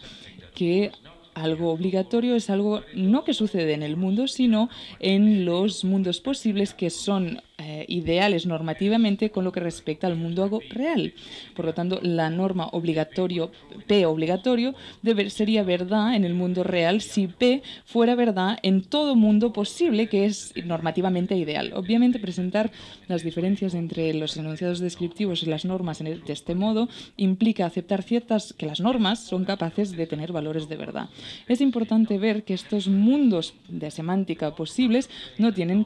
que algo obligatorio es algo no que sucede en el mundo, sino en los mundos posibles que son ideales normativamente con lo que respecta al mundo real. Por lo tanto, la norma P obligatorio sería verdad en el mundo real si P fuera verdad en todo mundo posible que es normativamente ideal. Obviamente, presentar las diferencias entre los enunciados descriptivos y las normas de este modo implica aceptar que las normas son capaces de tener valores de verdad. Es importante ver que estos mundos de semántica posibles no tienen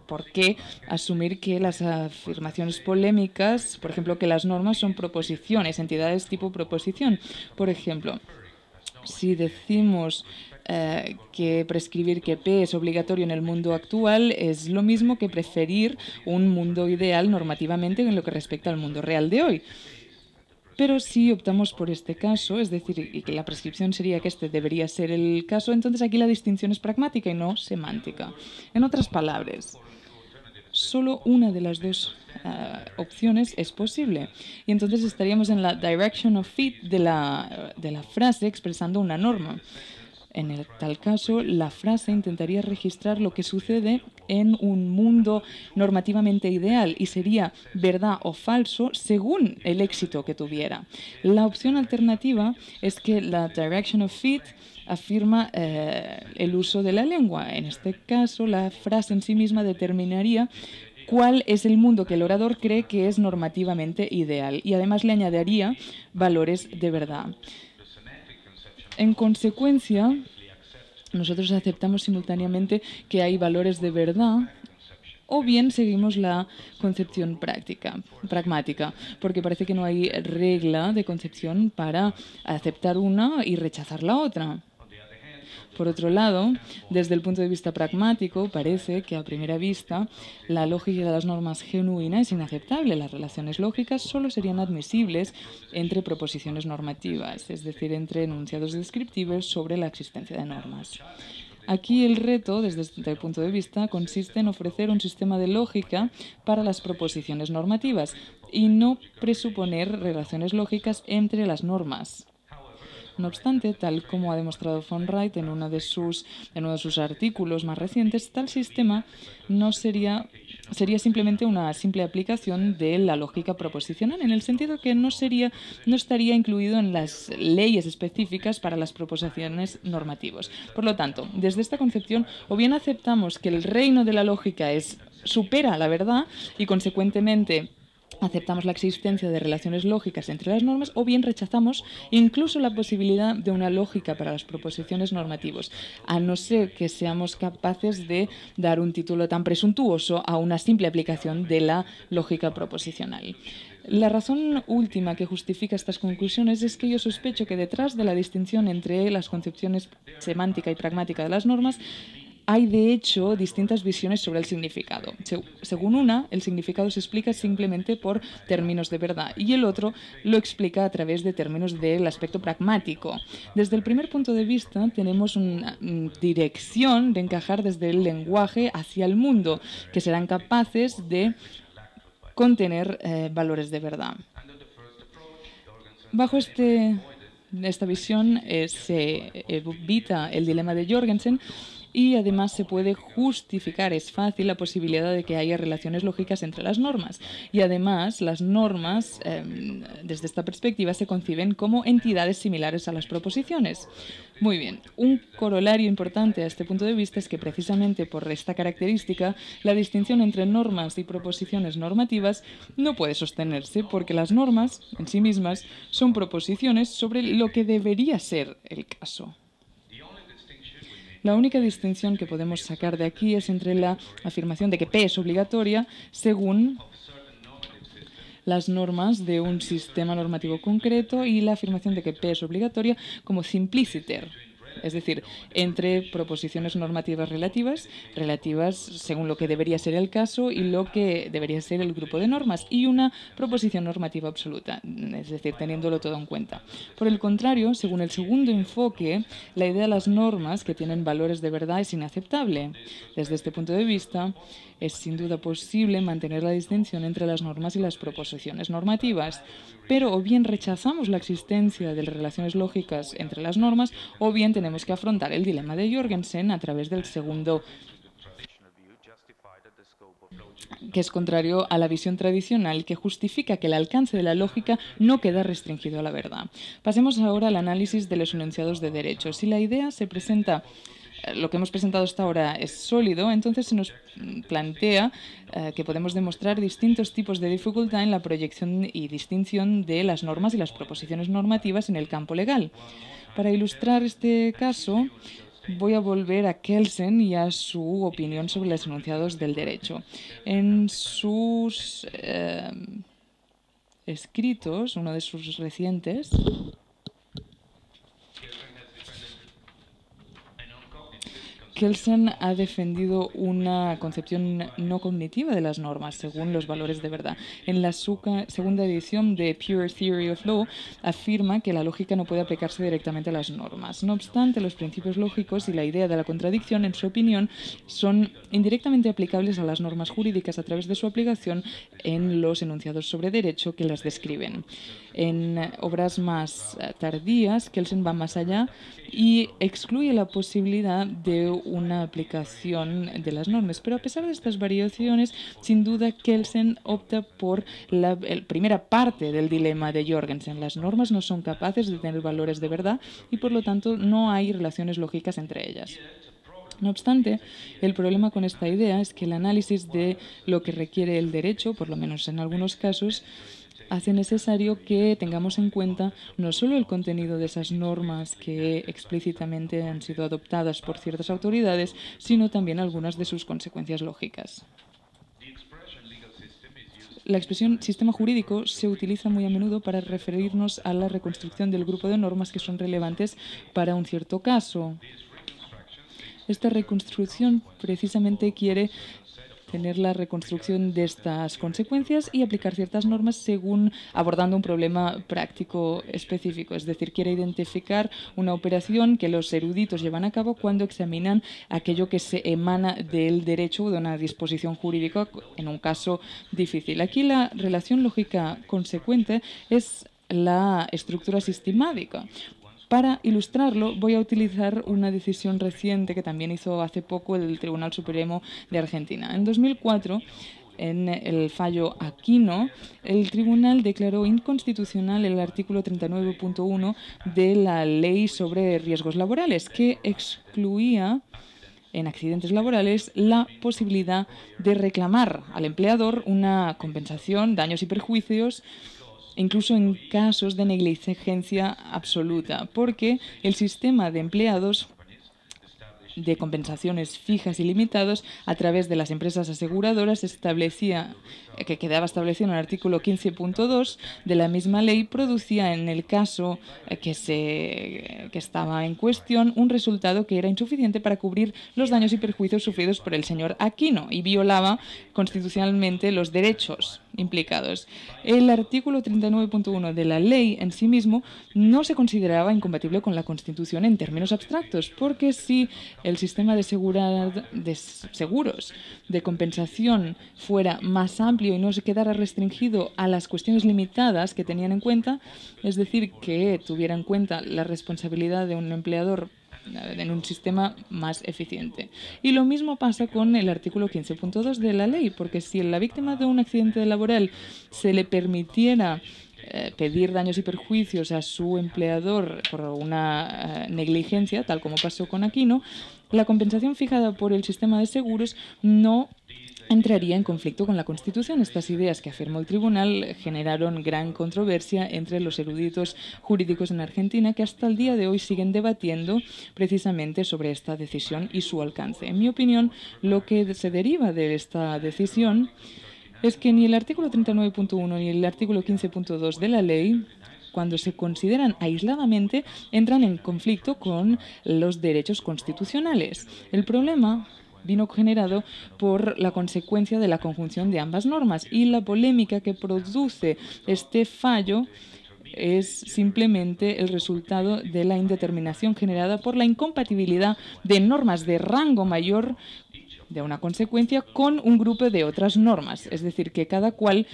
por qué asumir que las afirmaciones polémicas, por ejemplo, que las normas son proposiciones, entidades tipo proposición. Por ejemplo, si decimos que prescribir que P es obligatorio en el mundo actual es lo mismo que preferir un mundo ideal normativamente en lo que respecta al mundo real de hoy. Pero si optamos por este caso, es decir, y que la prescripción sería que este debería ser el caso, entonces aquí la distinción es pragmática y no semántica. En otras palabras, solo una de las dos opciones es posible. Y entonces estaríamos en la direction of fit de la frase expresando una norma. En tal caso, la frase intentaría registrar lo que sucede en un mundo normativamente ideal y sería verdad o falso según el éxito que tuviera. La opción alternativa es que la direction of fit afirma el uso de la lengua. En este caso, la frase en sí misma determinaría cuál es el mundo que el orador cree que es normativamente ideal y además le añadiría valores de verdad. En consecuencia, nosotros aceptamos simultáneamente que hay valores de verdad o bien seguimos la concepción pragmática, porque parece que no hay regla de concepción para aceptar una y rechazar la otra. Por otro lado, desde el punto de vista pragmático, parece que a primera vista la lógica de las normas genuina es inaceptable. Las relaciones lógicas solo serían admisibles entre proposiciones normativas, es decir, entre enunciados descriptivos sobre la existencia de normas. Aquí el reto, desde este punto de vista, consiste en ofrecer un sistema de lógica para las proposiciones normativas y no presuponer relaciones lógicas entre las normas. No obstante, tal como ha demostrado von Wright en uno de sus artículos más recientes, tal sistema sería simplemente una simple aplicación de la lógica proposicional, en el sentido que no estaría incluido en las leyes específicas para las proposiciones normativas. Por lo tanto, desde esta concepción, o bien aceptamos que el reino de la lógica supera la verdad y, consecuentemente, aceptamos la existencia de relaciones lógicas entre las normas o bien rechazamos incluso la posibilidad de una lógica para las proposiciones normativas, a no ser que seamos capaces de dar un título tan presuntuoso a una simple aplicación de la lógica proposicional. La razón última que justifica estas conclusiones es que yo sospecho que detrás de la distinción entre las concepciones semántica y pragmática de las normas hay, de hecho, distintas visiones sobre el significado. Según una, el significado se explica simplemente por términos de verdad y el otro lo explica a través de términos del aspecto pragmático. Desde el primer punto de vista, tenemos una dirección de encajar desde el lenguaje hacia el mundo, que serán capaces de contener valores de verdad. Bajo esta visión se evita el dilema de Jorgensen y además se puede justificar, es fácil, la posibilidad de que haya relaciones lógicas entre las normas. Y además las normas, desde esta perspectiva, se conciben como entidades similares a las proposiciones. Muy bien, un corolario importante a este punto de vista es que precisamente por esta característica la distinción entre normas y proposiciones normativas no puede sostenerse porque las normas en sí mismas son proposiciones sobre lo que debería ser el caso. La única distinción que podemos sacar de aquí es entre la afirmación de que P es obligatoria según las normas de un sistema normativo concreto y la afirmación de que P es obligatoria como simpliciter, es decir, entre proposiciones normativas relativas según lo que debería ser el caso y lo que debería ser el grupo de normas, y una proposición normativa absoluta, es decir, teniéndolo todo en cuenta. Por el contrario, según el segundo enfoque, la idea de las normas que tienen valores de verdad es inaceptable. Desde este punto de vista, es sin duda posible mantener la distinción entre las normas y las proposiciones normativas, pero o bien rechazamos la existencia de relaciones lógicas entre las normas o bien tenemos que afrontar el dilema de Jorgensen a través del segundo, que es contrario a la visión tradicional que justifica que el alcance de la lógica no queda restringido a la verdad. Pasemos ahora al análisis de los enunciados de derecho. Si la idea se presenta, lo que hemos presentado hasta ahora es sólido, entonces se nos plantea que podemos demostrar distintos tipos de dificultad en la proyección y distinción de las normas y las proposiciones normativas en el campo legal. Para ilustrar este caso, voy a volver a Kelsen y a su opinión sobre los enunciados del derecho. En sus escritos, uno de sus recientes, Kelsen ha defendido una concepción no cognitiva de las normas según los valores de verdad. En la segunda edición de Pure Theory of Law afirma que la lógica no puede aplicarse directamente a las normas. No obstante, los principios lógicos y la idea de la contradicción, en su opinión, son indirectamente aplicables a las normas jurídicas a través de su aplicación en los enunciados sobre derecho que las describen. En obras más tardías, Kelsen va más allá y excluye la posibilidad de una aplicación de las normas. Pero a pesar de estas variaciones, sin duda Kelsen opta por la primera parte del dilema de Jorgensen. Las normas no son capaces de tener valores de verdad y por lo tanto no hay relaciones lógicas entre ellas. No obstante, el problema con esta idea es que el análisis de lo que requiere el derecho, por lo menos en algunos casos, hace necesario que tengamos en cuenta no solo el contenido de esas normas que explícitamente han sido adoptadas por ciertas autoridades, sino también algunas de sus consecuencias lógicas. La expresión sistema jurídico se utiliza muy a menudo para referirnos a la reconstrucción del grupo de normas que son relevantes para un cierto caso. Esta reconstrucción precisamente quiere tener la reconstrucción de estas consecuencias y aplicar ciertas normas según abordando un problema práctico específico. Es decir, quiere identificar una operación que los eruditos llevan a cabo cuando examinan aquello que se emana del derecho o de una disposición jurídica en un caso difícil. Aquí la relación lógica consecuente es la estructura sistemática. Para ilustrarlo, voy a utilizar una decisión reciente que también hizo hace poco el Tribunal Supremo de Argentina. En 2004, en el fallo Aquino, el tribunal declaró inconstitucional el artículo 39.1 de la Ley sobre Riesgos Laborales, que excluía en accidentes laborales la posibilidad de reclamar al empleador una compensación, daños y perjuicios, incluso en casos de negligencia absoluta, porque el sistema de empleados de compensaciones fijas y limitadas a través de las empresas aseguradoras que quedaba establecido en el artículo 15.2 de la misma ley, producía en el caso que estaba en cuestión un resultado que era insuficiente para cubrir los daños y perjuicios sufridos por el señor Aquino y violaba constitucionalmente los derechos implicados. El artículo 39.1 de la ley en sí mismo no se consideraba incompatible con la Constitución en términos abstractos, porque si el sistema de seguros de compensación fuera más amplio y no se quedara restringido a las cuestiones limitadas que tenían en cuenta, es decir, que tuviera en cuenta la responsabilidad de un empleador en un sistema más eficiente. Y lo mismo pasa con el artículo 15.2 de la ley, porque si a la víctima de un accidente laboral se le permitiera pedir daños y perjuicios a su empleador por una negligencia, tal como pasó con Aquino, la compensación fijada por el sistema de seguros no entraría en conflicto con la Constitución. Estas ideas que afirmó el tribunal generaron gran controversia entre los eruditos jurídicos en Argentina, que hasta el día de hoy siguen debatiendo precisamente sobre esta decisión y su alcance. En mi opinión, lo que se deriva de esta decisión es que ni el artículo 39.1 ni el artículo 15.2 de la ley, cuando se consideran aisladamente, entran en conflicto con los derechos constitucionales. El problema vino generado por la consecuencia de la conjunción de ambas normas, y la polémica que produce este fallo es simplemente el resultado de la indeterminación generada por la incompatibilidad de normas de rango mayor de una consecuencia con un grupo de otras normas, es decir, que cada cual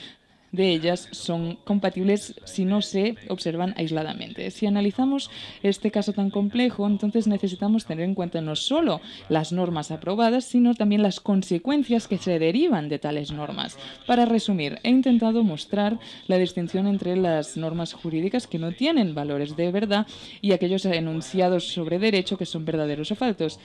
de ellas son compatibles si no se observan aisladamente. Si analizamos este caso tan complejo, entonces necesitamos tener en cuenta no solo las normas aprobadas, sino también las consecuencias que se derivan de tales normas. Para resumir, he intentado mostrar la distinción entre las normas jurídicas que no tienen valores de verdad y aquellos enunciados sobre derecho que son verdaderos o falsos,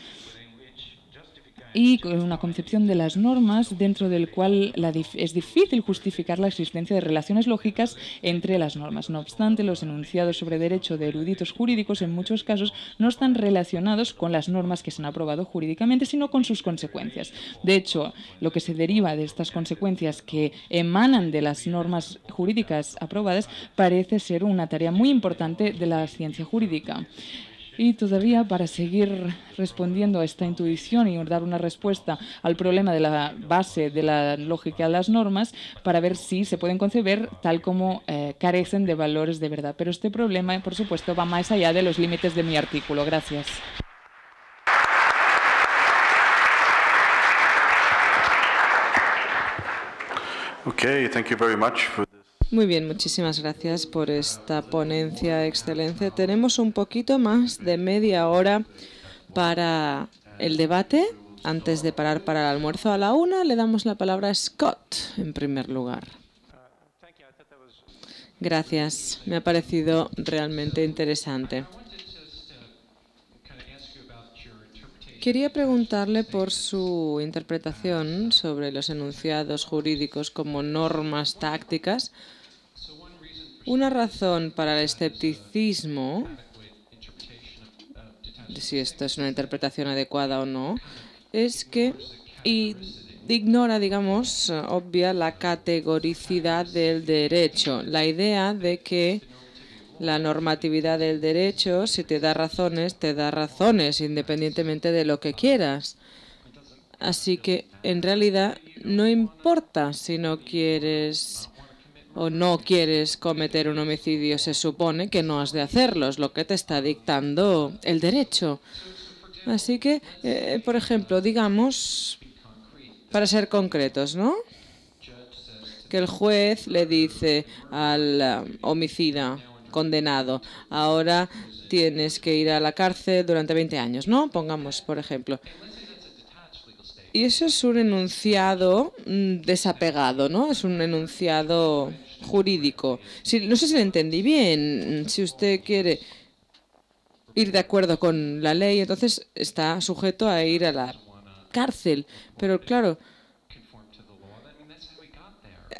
y con una concepción de las normas dentro del cual es difícil justificar la existencia de relaciones lógicas entre las normas. No obstante, los enunciados sobre derecho de eruditos jurídicos en muchos casos no están relacionados con las normas que se han aprobado jurídicamente, sino con sus consecuencias. De hecho, lo que se deriva de estas consecuencias que emanan de las normas jurídicas aprobadas parece ser una tarea muy importante de la ciencia jurídica. Y todavía, para seguir respondiendo a esta intuición y dar una respuesta al problema de la base de la lógica de las normas, para ver si se pueden conceber tal como carecen de valores de verdad. Pero este problema, por supuesto, va más allá de los límites de mi artículo. Gracias. Okay, thank you very much for this. Muy bien, muchísimas gracias por esta ponencia excelente. Tenemos un poquito más de media hora para el debate. Antes de parar para el almuerzo a la 1, le damos la palabra a Scott, en primer lugar. Gracias, me ha parecido realmente interesante. Quería preguntarle por su interpretación sobre los enunciados jurídicos como normas tácticas. Una razón para el escepticismo, de si esto es una interpretación adecuada o no, es que ignora, digamos, obvia la categoricidad del derecho, la idea de que la normatividad del derecho, si te da razones, independientemente de lo que quieras. Así que, en realidad, no importa si no quieres o no quieres cometer un homicidio, se supone que no has de hacerlo, es lo que te está dictando el derecho. Así que, por ejemplo, digamos, para ser concretos, ¿no? Que el juez le dice al homicida condenado, ahora tienes que ir a la cárcel durante 20 años, ¿no? Pongamos, por ejemplo. Y eso es un enunciado desapegado, ¿no? Es un enunciado jurídico. No sé si lo entendí bien. Si usted quiere ir de acuerdo con la ley, entonces está sujeto a ir a la cárcel. Pero claro,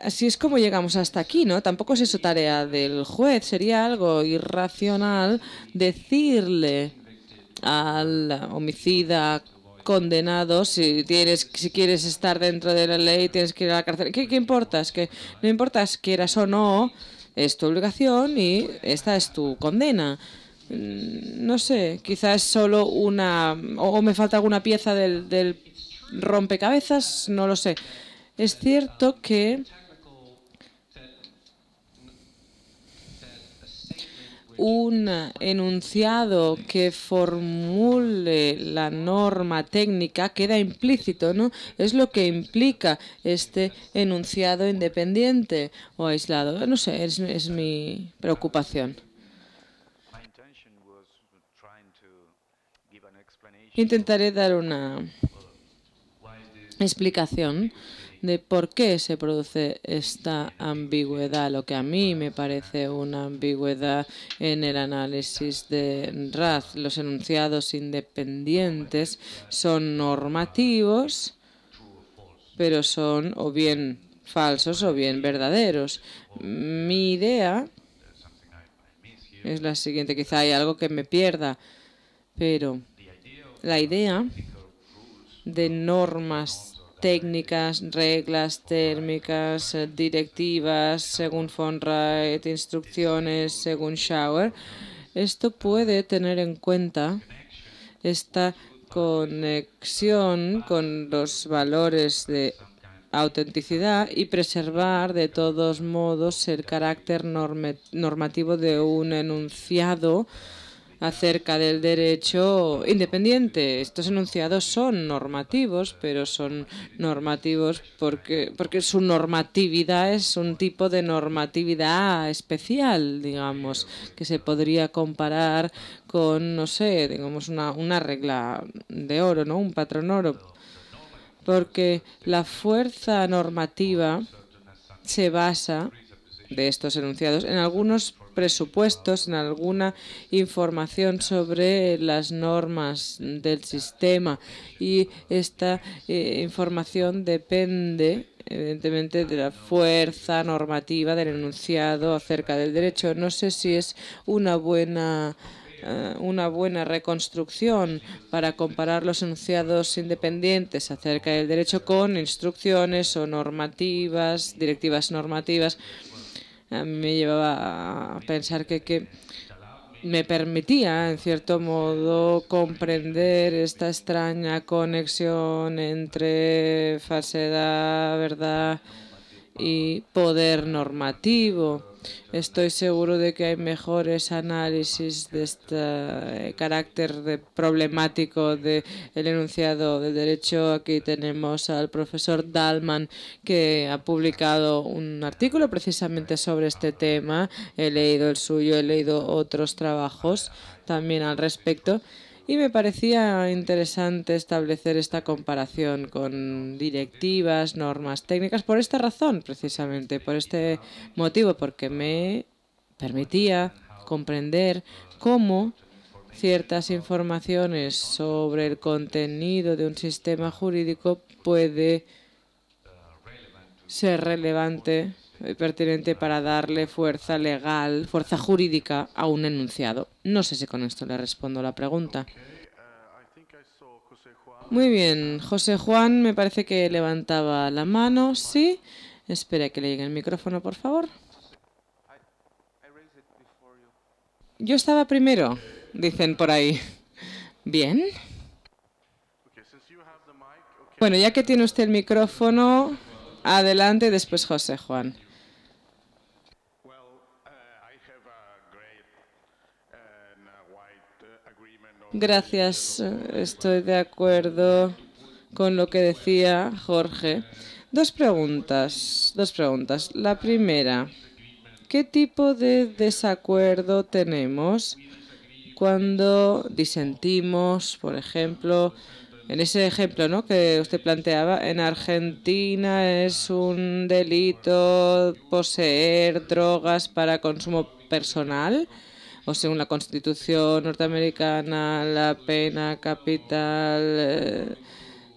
así es como llegamos hasta aquí, ¿no? Tampoco es eso tarea del juez. Sería algo irracional decirle al homicida condenado, si quieres estar dentro de la ley, tienes que ir a la cárcel. ¿Qué importa? Es que no importa si quieras o no, es tu obligación y esta es tu condena. No sé, quizás solo una... o me falta alguna pieza del rompecabezas, no lo sé. Es cierto que un enunciado que formule la norma técnica queda implícito, ¿no? Es lo que implica este enunciado independiente o aislado. No sé, es mi preocupación. Intentaré dar una explicación de por qué se produce esta ambigüedad, lo que a mí me parece una ambigüedad en el análisis de Rath. Los enunciados independientes son normativos, pero son o bien falsos o bien verdaderos. Mi idea es la siguiente, quizá hay algo que me pierda, pero la idea de normas técnicas, reglas térmicas, directivas, según Fonright, instrucciones, según Schauer. Esto puede tener en cuenta esta conexión con los valores de autenticidad y preservar de todos modos el carácter normativo de un enunciado acerca del derecho independiente. Estos enunciados son normativos, pero son normativos porque su normatividad es un tipo de normatividad especial, digamos, que se podría comparar con, no sé, digamos, una regla de oro, ¿no? Un patrón oro. Porque la fuerza normativa se basa de estos enunciados en algunos presupuestos, en alguna información sobre las normas del sistema, y esta información depende evidentemente de la fuerza normativa del enunciado acerca del derecho. No sé si es una buena reconstrucción para comparar los enunciados independientes acerca del derecho con instrucciones o normativas, directivas normativas. A mí me llevaba a pensar que me permitía, en cierto modo, comprender esta extraña conexión entre falsedad, verdad y poder normativo. Estoy seguro de que hay mejores análisis de este carácter problemático del enunciado del derecho. Aquí tenemos al profesor Dahlman, que ha publicado un artículo precisamente sobre este tema. He leído el suyo, he leído otros trabajos también al respecto. Y me parecía interesante establecer esta comparación con directivas, normas técnicas, por esta razón, precisamente, por este motivo, porque me permitía comprender cómo ciertas informaciones sobre el contenido de un sistema jurídico puede ser relevante y pertinente para darle fuerza legal, fuerza jurídica a un enunciado. No sé si con esto le respondo la pregunta. Muy bien, José Juan me parece que levantaba la mano, ¿sí? Espera que le llegue el micrófono, por favor. Yo estaba primero, dicen por ahí. Bien. Bueno, ya que tiene usted el micrófono, adelante, después José Juan. Gracias, estoy de acuerdo con lo que decía Jorge. Dos preguntas. La primera, ¿qué tipo de desacuerdo tenemos cuando disentimos, por ejemplo, en ese ejemplo, ¿no?, que usted planteaba, en Argentina es un delito poseer drogas para consumo personal? O según la Constitución norteamericana, la pena capital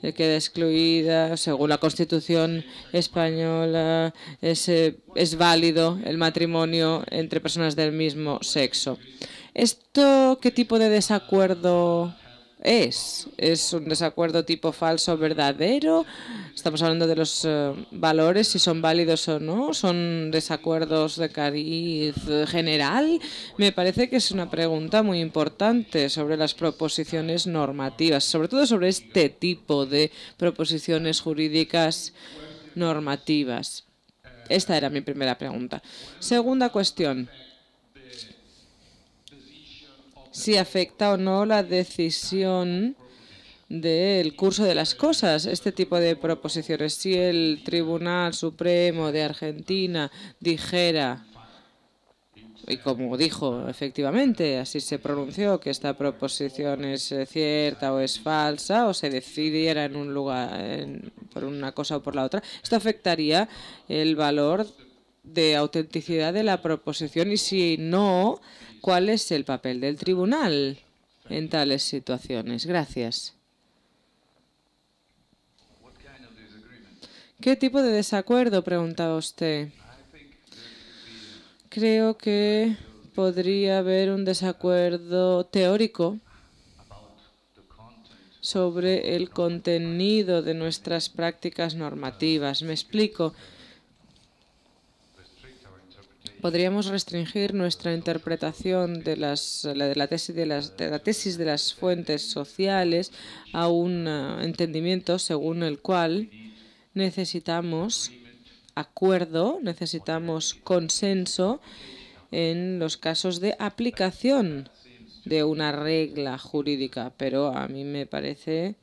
queda excluida. Según la Constitución española, es válido el matrimonio entre personas del mismo sexo. ¿Esto qué tipo de desacuerdo es? ¿Es un desacuerdo tipo falso verdadero? Estamos hablando de los valores, si son válidos o no. ¿Son desacuerdos de cariz general? Me parece que es una pregunta muy importante sobre las proposiciones normativas, sobre todo sobre este tipo de proposiciones jurídicas normativas. Esta era mi primera pregunta. Segunda cuestión. Si afecta o no la decisión del curso de las cosas, este tipo de proposiciones. Si el Tribunal Supremo de Argentina dijera, y como dijo efectivamente, así se pronunció, que esta proposición es cierta o es falsa, o se decidiera en un lugar por una cosa o por la otra, esto afectaría el valor de autenticidad de la proposición, y si no, ¿cuál es el papel del tribunal en tales situaciones? Gracias. ¿Qué tipo de desacuerdo?, preguntaba usted. Creo que podría haber un desacuerdo teórico sobre el contenido de nuestras prácticas normativas. Me explico. Podríamos restringir nuestra interpretación de la tesis de las fuentes sociales a un entendimiento según el cual necesitamos acuerdo, necesitamos consenso en los casos de aplicación de una regla jurídica, pero a mí me parece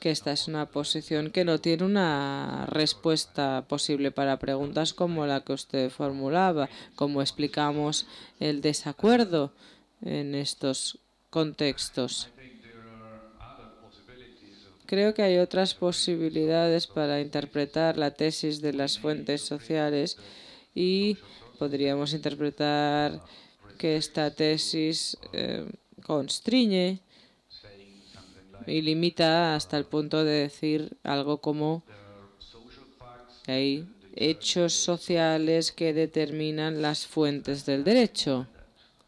que esta es una posición que no tiene una respuesta posible para preguntas como la que usted formulaba, como explicamos el desacuerdo en estos contextos. Creo que hay otras posibilidades para interpretar la tesis de las fuentes sociales, y podríamos interpretar que esta tesis constriñe y limita hasta el punto de decir algo como que hay hechos sociales que determinan las fuentes del derecho,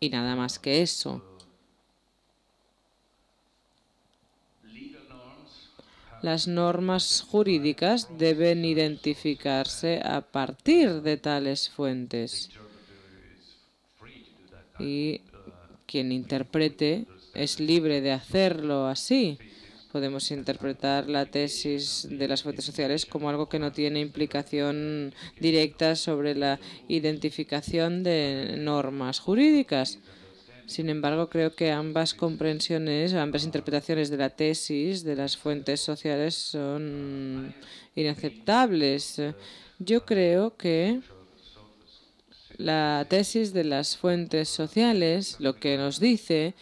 y nada más que eso. Las normas jurídicas deben identificarse a partir de tales fuentes. Y quien interprete es libre de hacerlo así. Podemos interpretar la tesis de las fuentes sociales como algo que no tiene implicación directa sobre la identificación de normas jurídicas. Sin embargo, creo que ambas comprensiones, ambas interpretaciones de la tesis de las fuentes sociales son inaceptables. Yo creo que la tesis de las fuentes sociales lo que nos dice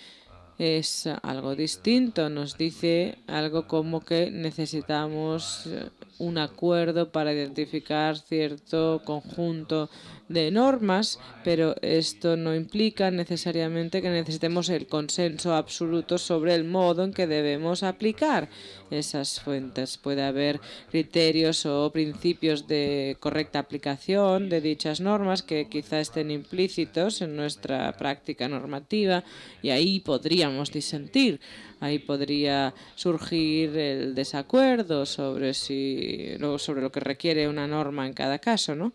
es algo distinto. Nos dice algo como que necesitamos un acuerdo para identificar cierto conjunto de normas, pero esto no implica necesariamente que necesitemos el consenso absoluto sobre el modo en que debemos aplicar esas fuentes. Puede haber criterios o principios de correcta aplicación de dichas normas que quizá estén implícitos en nuestra práctica normativa y ahí podríamos disentir. Ahí podría surgir el desacuerdo sobre lo que requiere una norma en cada caso, ¿no?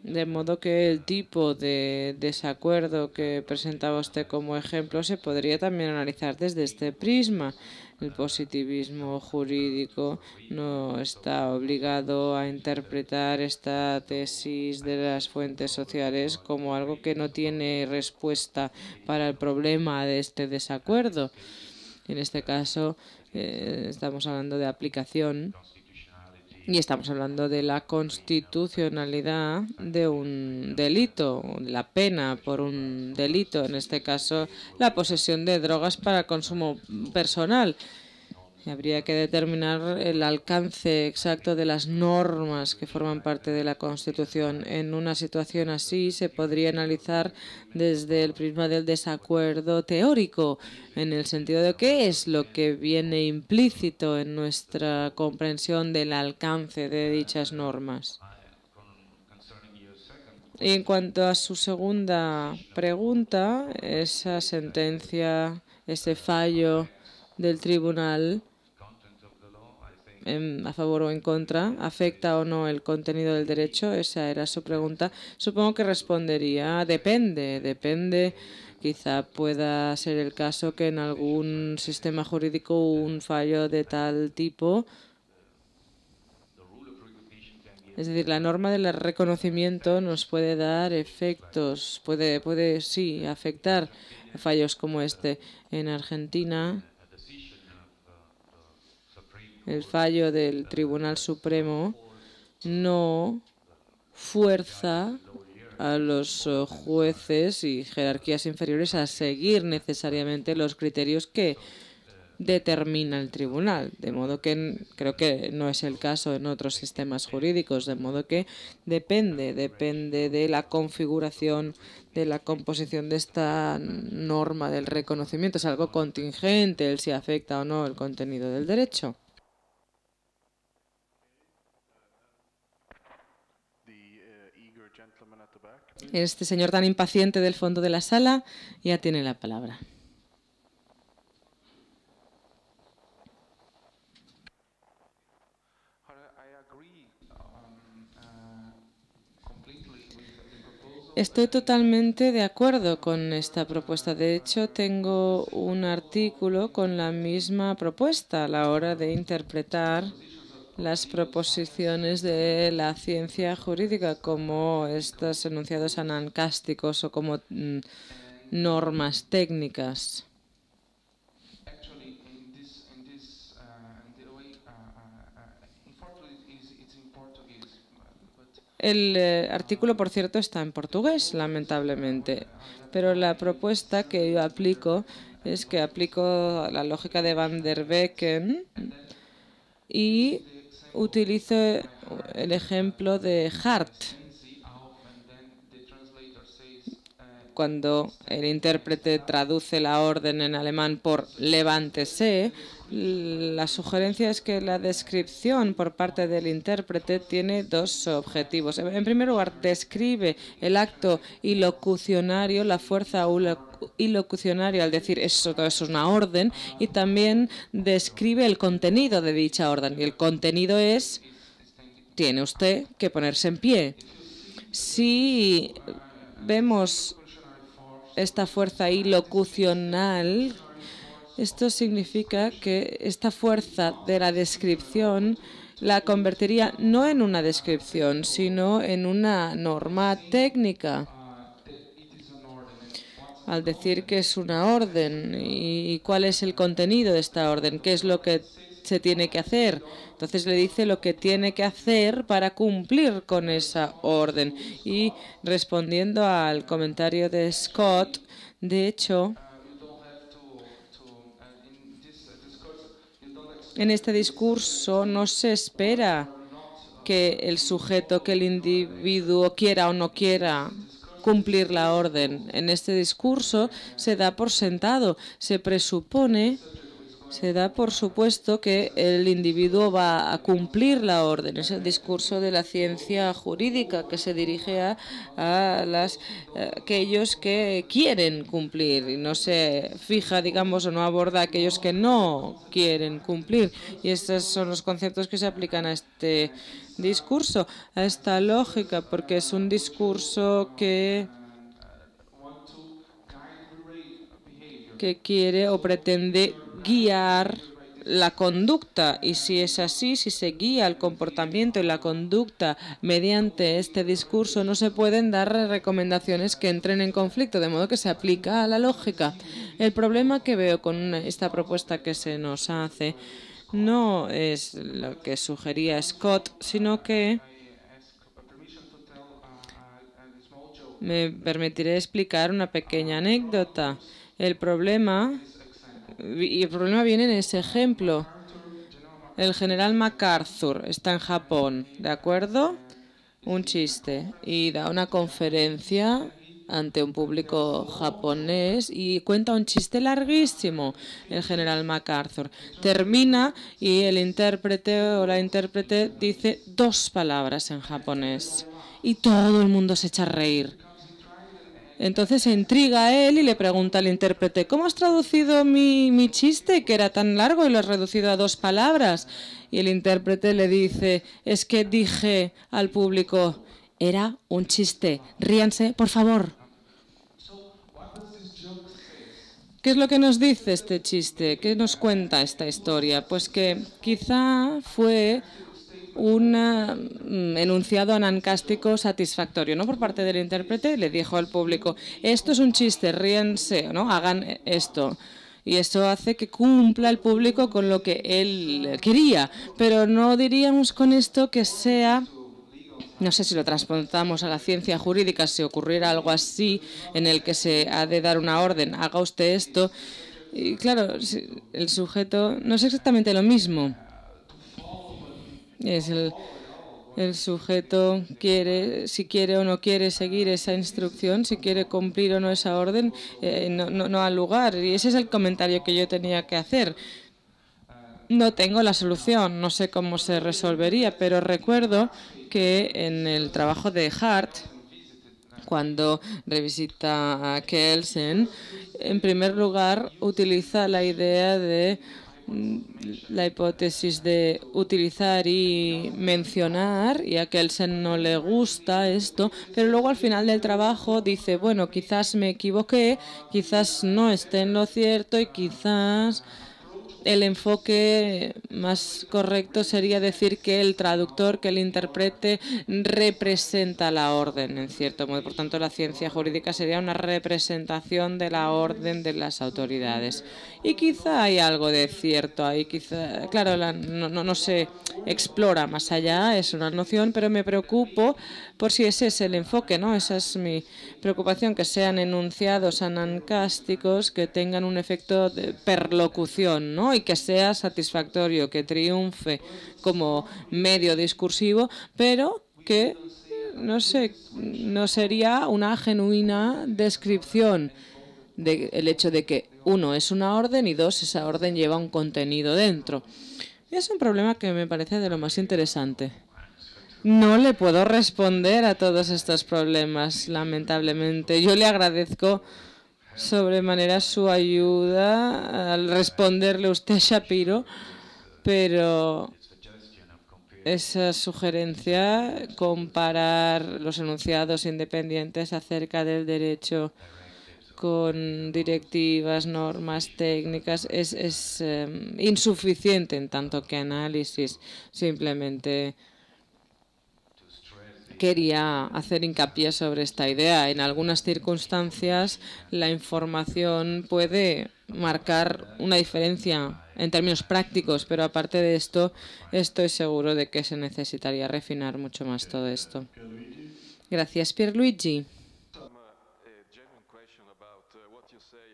De modo que el tipo de desacuerdo que presentaba usted como ejemplo se podría también analizar desde este prisma. El positivismo jurídico no está obligado a interpretar esta tesis de las fuentes sociales como algo que no tiene respuesta para el problema de este desacuerdo. En este caso, estamos hablando de aplicación. Y estamos hablando de la constitucionalidad de un delito, la pena por un delito, en este caso la posesión de drogas para consumo personal. Y habría que determinar el alcance exacto de las normas que forman parte de la Constitución. En una situación así se podría analizar desde el prisma del desacuerdo teórico, en el sentido de qué es lo que viene implícito en nuestra comprensión del alcance de dichas normas. Y en cuanto a su segunda pregunta, esa sentencia, ese fallo del tribunal a favor o en contra, ¿afecta o no el contenido del derecho? Esa era su pregunta. Supongo que respondería, depende. Quizá pueda ser el caso que en algún sistema jurídico un fallo de tal tipo, es decir, la norma del reconocimiento nos puede dar efectos, puede sí afectar a fallos como este. En Argentina, el fallo del Tribunal Supremo no fuerza a los jueces y jerarquías inferiores a seguir necesariamente los criterios que determina el tribunal, de modo que creo que no es el caso en otros sistemas jurídicos, de modo que depende de la configuración, de la composición de esta norma del reconocimiento. Es algo contingente el si afecta o no el contenido del derecho. Este señor tan impaciente del fondo de la sala ya tiene la palabra. Estoy totalmente de acuerdo con esta propuesta. De hecho, tengo un artículo con la misma propuesta a la hora de interpretar las proposiciones de la ciencia jurídica como estos enunciados anancásticos o como normas técnicas. El artículo, por cierto, está en portugués, lamentablemente, pero la propuesta que yo aplico es que aplico la lógica de Van der Wecken y utilizo el ejemplo de Hart. cuando el intérprete traduce la orden en alemán por levántese, la sugerencia es que la descripción por parte del intérprete tiene dos objetivos. En primer lugar, describe el acto ilocucionario, la fuerza ilocucionaria al decir eso es una orden, y también describe el contenido de dicha orden. Y el contenido es: tiene usted que ponerse en pie. Si vemos esta fuerza ilocucional, esto significa que esta fuerza de la descripción la convertiría no en una descripción, sino en una norma técnica. Al decir que es una orden y cuál es el contenido de esta orden, qué es lo que se tiene que hacer. Entonces le dice lo que tiene que hacer para cumplir con esa orden. Y respondiendo al comentario de Scott, de hecho, en este discurso no se espera que el sujeto, que el individuo quiera o no quiera cumplir la orden. En este discurso se da por sentado, se presupone, se da por supuesto que el individuo va a cumplir la orden. Es el discurso de la ciencia jurídica que se dirige a aquellos que quieren cumplir y no se fija, digamos, o no aborda a aquellos que no quieren cumplir. Y estos son los conceptos que se aplican a este discurso, a esta lógica, porque es un discurso que quiere o pretende guiar la conducta, y si es así, si se guía el comportamiento y la conducta mediante este discurso, no se pueden dar recomendaciones que entren en conflicto, de modo que se aplica a la lógica. El problema que veo con esta propuesta que se nos hace no es lo que sugería Scott, sino que me permitiré explicar una pequeña anécdota. El problema viene en ese ejemplo. El general MacArthur está en Japón, ¿de acuerdo? Un chiste. Y da una conferencia ante un público japonés y cuenta un chiste larguísimo, el general MacArthur. Termina y el intérprete o la intérprete dice 2 palabras en japonés y todo el mundo se echa a reír. Entonces se intriga a él y le pregunta al intérprete: ¿cómo has traducido mi chiste, que era tan largo, y lo has reducido a 2 palabras? Y el intérprete le dice: es que dije al público, era un chiste, ríanse, por favor. ¿Qué es lo que nos dice este chiste? ¿Qué nos cuenta esta historia? Pues que quizá fue un enunciado anancástico satisfactorio, ¿no? Por parte del intérprete, le dijo al público: esto es un chiste, ríense, ¿no? Hagan esto. Y eso hace que cumpla el público con lo que él quería. Pero no diríamos con esto que sea, no sé si lo transportamos a la ciencia jurídica, si ocurriera algo así en el que se ha de dar una orden, haga usted esto. Y claro, el sujeto no es exactamente lo mismo. Es el sujeto si quiere o no quiere seguir esa instrucción, si quiere cumplir o no esa orden, no al lugar. Y ese es el comentario que yo tenía que hacer. No tengo la solución, no sé cómo se resolvería, pero recuerdo que en el trabajo de Hart, cuando revisita a Kelsen, en primer lugar utiliza la idea de la hipótesis de utilizar y mencionar, y a Kelsen no le gusta esto, pero luego al final del trabajo dice: bueno, quizás me equivoqué, quizás no esté en lo cierto y quizás el enfoque más correcto sería decir que el traductor, que el intérprete representa la orden, en cierto modo. Por tanto, la ciencia jurídica sería una representación de la orden de las autoridades. Y quizá hay algo de cierto ahí, quizá, claro, no se explora más allá, es una noción, pero me preocupo por si ese es el enfoque, ¿no? Esa es mi preocupación, que sean enunciados anancásticos, que tengan un efecto de perlocución, ¿no? Y que sea satisfactorio, que triunfe como medio discursivo, pero que no sé, no sería una genuina descripción del hecho de que, uno, es una orden y dos, esa orden lleva un contenido dentro. Y es un problema que me parece de lo más interesante. No le puedo responder a todos estos problemas, lamentablemente. Yo le agradezco sobremanera su ayuda al responderle usted a Shapiro, pero esa sugerencia, comparar los enunciados independientes acerca del derecho con directivas, normas técnicas, es insuficiente en tanto que análisis. Simplemente quería hacer hincapié sobre esta idea. En algunas circunstancias la información puede marcar una diferencia en términos prácticos, pero aparte de esto, estoy seguro de que se necesitaría refinar mucho más todo esto. Gracias, Pierluigi.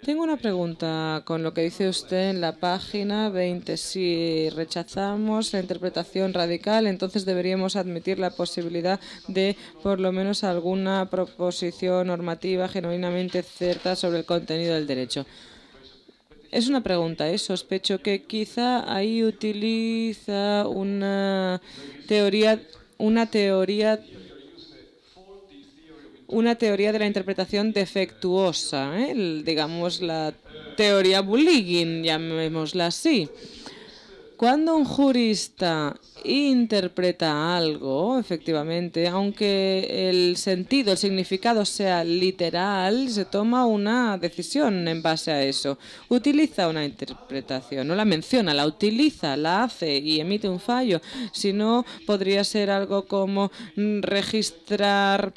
Tengo una pregunta con lo que dice usted en la página 20. Si rechazamos la interpretación radical, entonces deberíamos admitir la posibilidad de por lo menos alguna proposición normativa genuinamente cierta sobre el contenido del derecho. Es una pregunta, sospecho que quizá ahí utiliza una teoría de la interpretación defectuosa, digamos la teoría Bulligin, llamémosla así. Cuando un jurista interpreta algo, efectivamente, aunque el sentido, el significado sea literal, se toma una decisión en base a eso. Utiliza una interpretación, no la menciona, la utiliza, la hace y emite un fallo. Si no, podría ser algo como registrar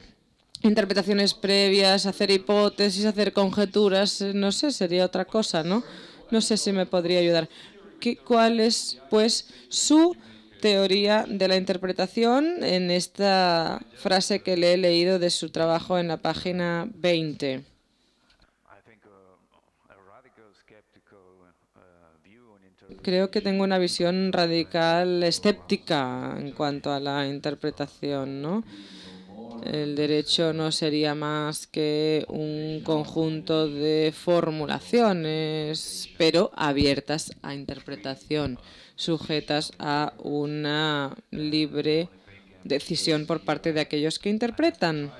interpretaciones previas, hacer hipótesis, hacer conjeturas, no sé, sería otra cosa, ¿no? No sé si me podría ayudar. ¿Cuál es, pues, su teoría de la interpretación en esta frase que le he leído de su trabajo en la página 20? Creo que tengo una visión radical escéptica en cuanto a la interpretación, ¿no? El derecho no sería más que un conjunto de formulaciones, pero abiertas a interpretación, sujetas a una libre decisión por parte de aquellos que interpretan.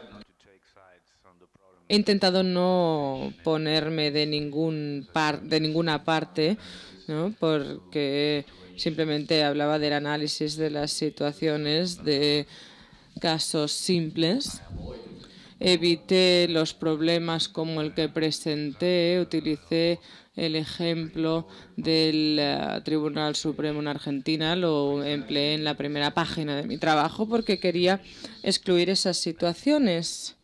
He intentado no ponerme de ninguna parte, ¿no? Porque simplemente hablaba del análisis de las situaciones de casos simples. Evité los problemas como el que presenté, utilicé el ejemplo del Tribunal Supremo en Argentina, lo empleé en la primera página de mi trabajo porque quería excluir esas situaciones,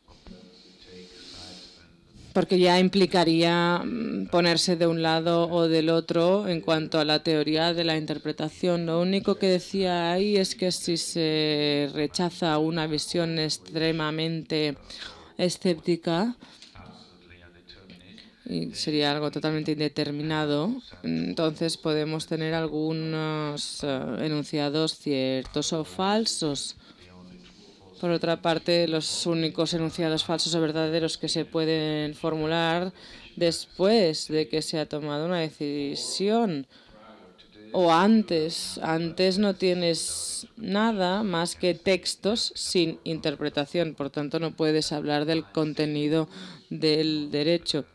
porque ya implicaría ponerse de un lado o del otro en cuanto a la teoría de la interpretación. Lo único que decía ahí es que si se rechaza una visión extremadamente escéptica, y sería algo totalmente indeterminado, entonces podemos tener algunos enunciados ciertos o falsos. Por otra parte, los únicos enunciados falsos o verdaderos que se pueden formular después de que se ha tomado una decisión o antes. Antes no tienes nada más que textos sin interpretación. Por tanto, no puedes hablar del contenido del derecho.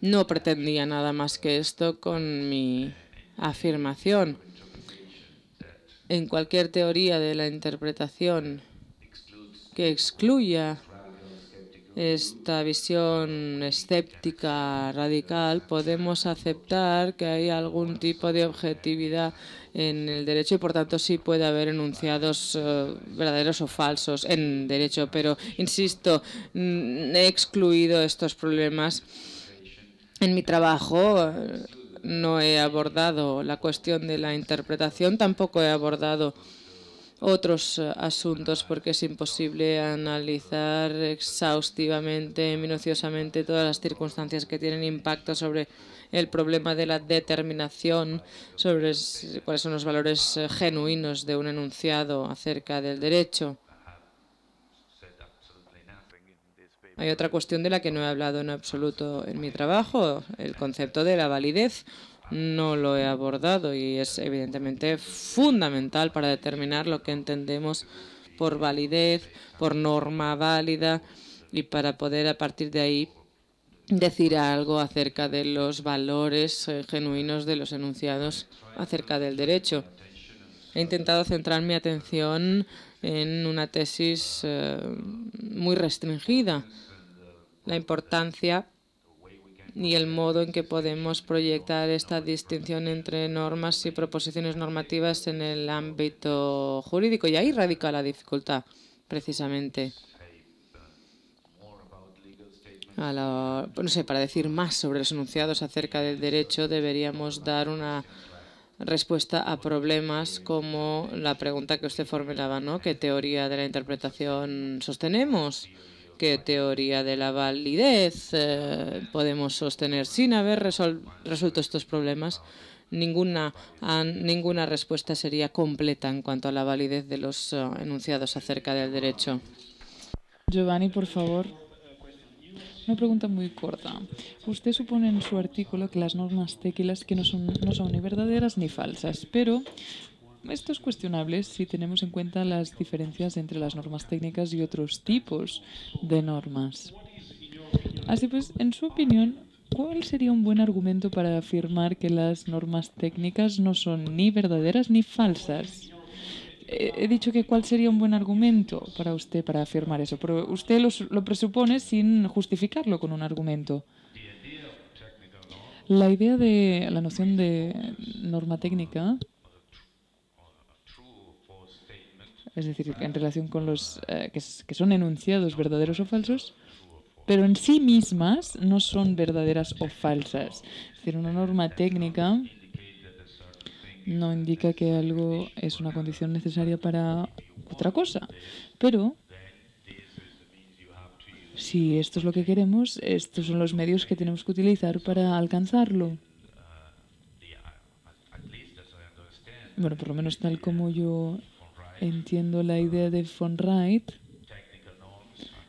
No pretendía nada más que esto con mi afirmación. En cualquier teoría de la interpretación que excluya esta visión escéptica radical, podemos aceptar que hay algún tipo de objetividad en el derecho y, por tanto, sí puede haber enunciados verdaderos o falsos en derecho. Pero, insisto, he excluido estos problemas en mi trabajo. No he abordado la cuestión de la interpretación, tampoco he abordado otros asuntos porque es imposible analizar exhaustivamente, minuciosamente todas las circunstancias que tienen impacto sobre el problema de la determinación, sobre cuáles son los valores genuinos de un enunciado acerca del derecho. Hay otra cuestión de la que no he hablado en absoluto en mi trabajo, el concepto de la validez. No lo he abordado y es evidentemente fundamental para determinar lo que entendemos por validez, por norma válida y para poder a partir de ahí decir algo acerca de los valores genuinos de los enunciados acerca del derecho. He intentado centrar mi atención en una tesis muy restringida, la importancia y el modo en que podemos proyectar esta distinción entre normas y proposiciones normativas en el ámbito jurídico. Y ahí radica la dificultad, precisamente. No sé, para decir más sobre los enunciados acerca del derecho, deberíamos dar una respuesta a problemas como la pregunta que usted formulaba, ¿no? ¿Qué teoría de la interpretación sostenemos? ¿Qué teoría de la validez podemos sostener? Sin haber resuelto estos problemas, ninguna respuesta sería completa en cuanto a la validez de los enunciados acerca del derecho. Giovanni, por favor. Una pregunta muy corta. Usted supone en su artículo que las normas técnicas que no son ni verdaderas ni falsas, pero esto es cuestionable si tenemos en cuenta las diferencias entre las normas técnicas y otros tipos de normas. Así pues, en su opinión, ¿cuál sería un buen argumento para afirmar que las normas técnicas no son ni verdaderas ni falsas? He dicho que cuál sería un buen argumento para usted para afirmar eso, pero usted lo presupone sin justificarlo con un argumento. La idea de la noción de norma técnica, es decir, en relación con los que son enunciados verdaderos o falsos, pero en sí mismas no son verdaderas o falsas. Es decir, una norma técnica no indica que algo es una condición necesaria para otra cosa. Pero si esto es lo que queremos, estos son los medios que tenemos que utilizar para alcanzarlo. Bueno, por lo menos tal como yo entiendo la idea de von Wright,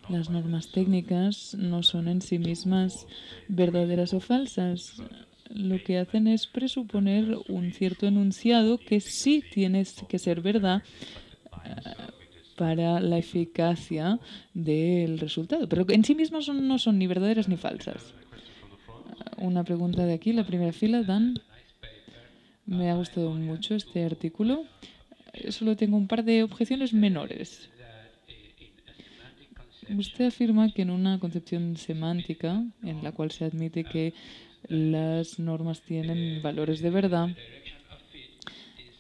las normas técnicas no son en sí mismas verdaderas o falsas. Lo que hacen es presuponer un cierto enunciado que sí tiene que ser verdad para la eficacia del resultado, pero en sí mismas no son ni verdaderas ni falsas. Una pregunta de aquí, la primera fila, Dan. Me ha gustado mucho este artículo. Solo tengo un par de objeciones menores. Usted afirma que en una concepción semántica, en la cual se admite que las normas tienen valores de verdad,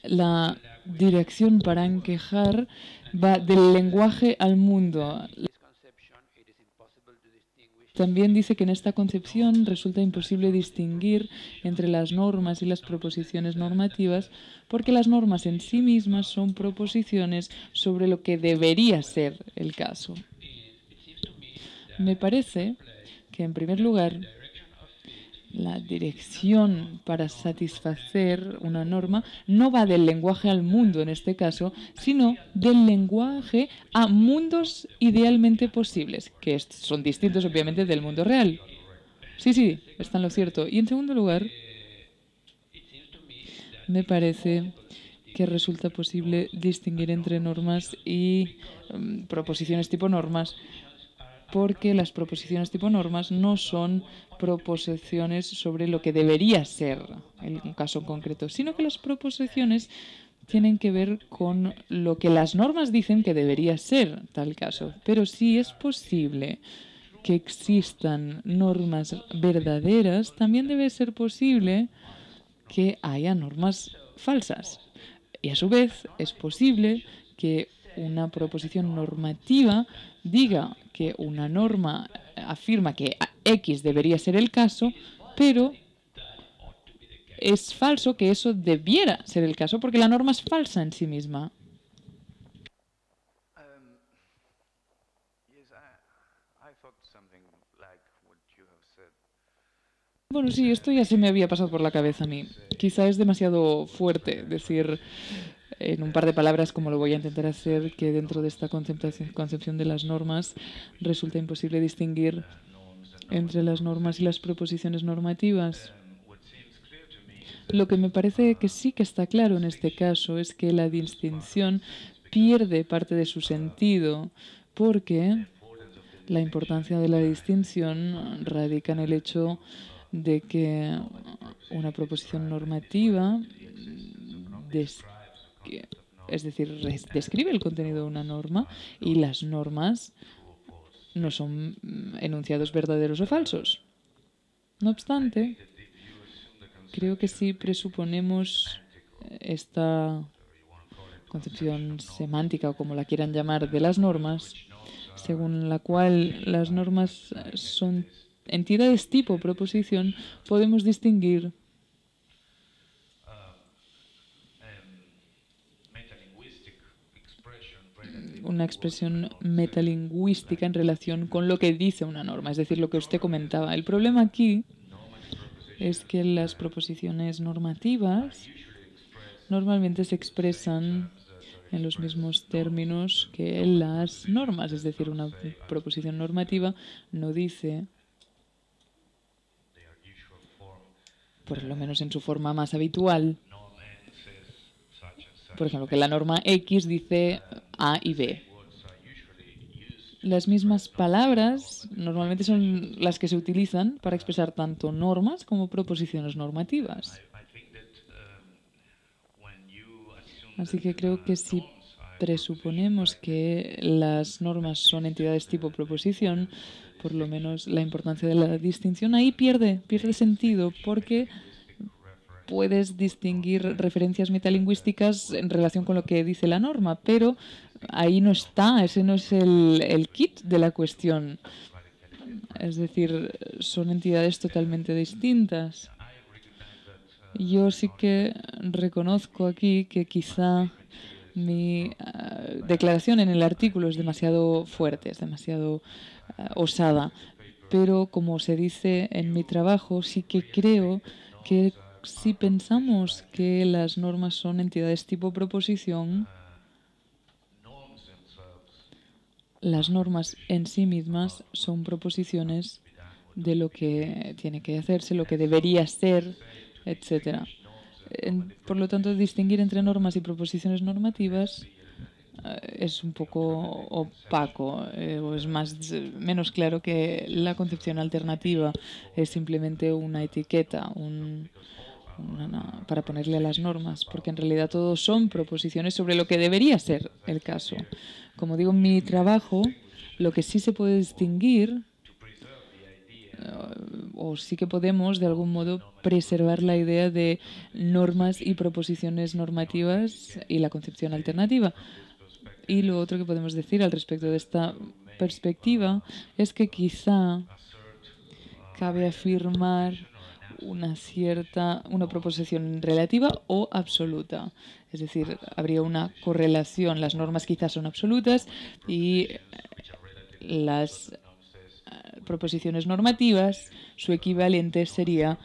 la dirección para encajar va del lenguaje al mundo. También dice que en esta concepción resulta imposible distinguir entre las normas y las proposiciones normativas porque las normas en sí mismas son proposiciones sobre lo que debería ser el caso. Me parece que, en primer lugar, la dirección para satisfacer una norma no va del lenguaje al mundo en este caso, sino del lenguaje a mundos idealmente posibles, que son distintos obviamente del mundo real. Sí, está en lo cierto. Y en segundo lugar, me parece que resulta posible distinguir entre normas y proposiciones tipo normas, porque las proposiciones tipo normas no son proposiciones sobre lo que debería ser en un caso concreto, sino que las proposiciones tienen que ver con lo que las normas dicen que debería ser tal caso. Pero si es posible que existan normas verdaderas, también debe ser posible que haya normas falsas. Y a su vez es posible que una proposición normativa diga que una norma afirma que X debería ser el caso, pero es falso que eso debiera ser el caso porque la norma es falsa en sí misma. Bueno, sí, esto ya se me había pasado por la cabeza a mí. Quizá es demasiado fuerte decir en un par de palabras, como lo voy a intentar hacer, que dentro de esta concepción de las normas resulta imposible distinguir entre las normas y las proposiciones normativas. Lo que me parece que sí que está claro en este caso es que la distinción pierde parte de su sentido, porque la importancia de la distinción radica en el hecho de que una proposición normativa describe el contenido de una norma, y las normas no son enunciados verdaderos o falsos. No obstante, creo que si presuponemos esta concepción semántica, o como la quieran llamar, de las normas, según la cual las normas son entidades tipo proposición, podemos distinguir una expresión metalingüística en relación con lo que dice una norma, es decir, lo que usted comentaba. El problema aquí es que las proposiciones normativas normalmente se expresan en los mismos términos que las normas, es decir, una proposición normativa no dice, por lo menos en su forma más habitual, por ejemplo, que la norma X dice A y B. Las mismas palabras normalmente son las que se utilizan para expresar tanto normas como proposiciones normativas. Así que creo que si presuponemos que las normas son entidades tipo proposición, por lo menos la importancia de la distinción ahí pierde sentido, porque puedes distinguir referencias metalingüísticas en relación con lo que dice la norma, pero ahí no está, ese no es el kit de la cuestión. Es decir, son entidades totalmente distintas. Yo sí que reconozco aquí que quizá mi declaración en el artículo es demasiado fuerte, es demasiado osada, pero como se dice en mi trabajo, sí que creo que si pensamos que las normas son entidades tipo proposición, las normas en sí mismas son proposiciones de lo que tiene que hacerse, lo que debería ser, etc. Por lo tanto, distinguir entre normas y proposiciones normativas es un poco opaco, o es menos claro que la concepción alternativa es simplemente una etiqueta, para ponerle a las normas, porque en realidad todos son proposiciones sobre lo que debería ser el caso. Como digo, en mi trabajo, lo que sí se puede distinguir, o sí que podemos de algún modo preservar la idea de normas y proposiciones normativas y la concepción alternativa. Y lo otro que podemos decir al respecto de esta perspectiva es que quizá cabe afirmar una proposición relativa o absoluta. Es decir, habría una correlación. Las normas quizás son absolutas y las proposiciones normativas, su equivalente sería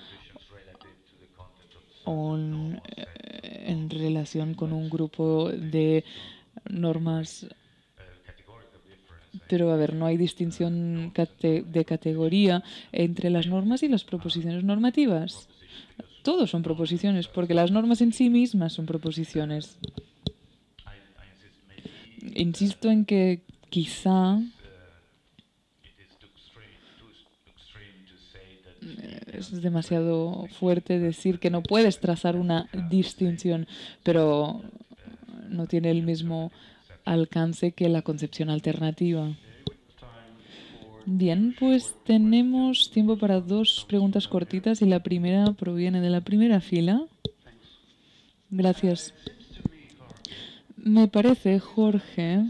en relación con un grupo de normas. Pero, a ver, no hay distinción de categoría entre las normas y las proposiciones normativas. Todos son proposiciones, porque las normas en sí mismas son proposiciones. Insisto en que quizá es demasiado fuerte decir que no puedes trazar una distinción, pero no tiene el mismo alcance que la concepción alternativa. Bien, pues tenemos tiempo para 2 preguntas cortitas y la primera proviene de la primera fila. Gracias. Me parece, Jorge,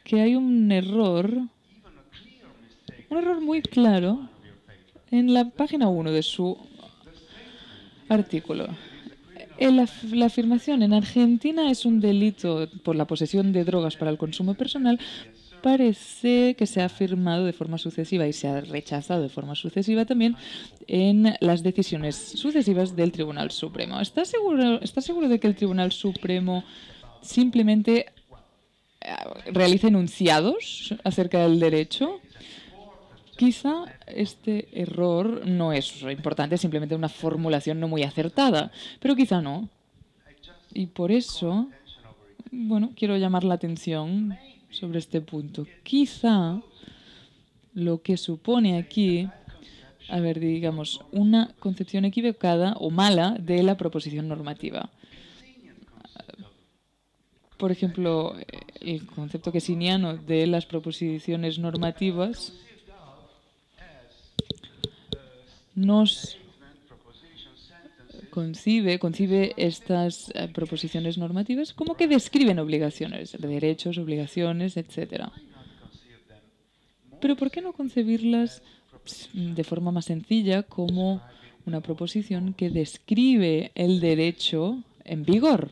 que hay un error muy claro en la página 1 de su artículo. La afirmación en Argentina es un delito por la posesión de drogas para el consumo personal parece que se ha afirmado de forma sucesiva y se ha rechazado de forma sucesiva también en las decisiones sucesivas del Tribunal Supremo. ¿Está seguro de que el Tribunal Supremo simplemente realiza enunciados acerca del derecho. Quizá este error no es importante, es simplemente una formulación no muy acertada, pero quizá no. Y por eso, bueno, quiero llamar la atención sobre este punto. Quizá lo que supone aquí, a ver, digamos, una concepción equivocada o mala de la proposición normativa. Por ejemplo, el concepto kesiniano de las proposiciones normativas nos concibe estas proposiciones normativas como que describen obligaciones, derechos, obligaciones, etc. Pero ¿por qué no concebirlas de forma más sencilla como una proposición que describe el derecho en vigor?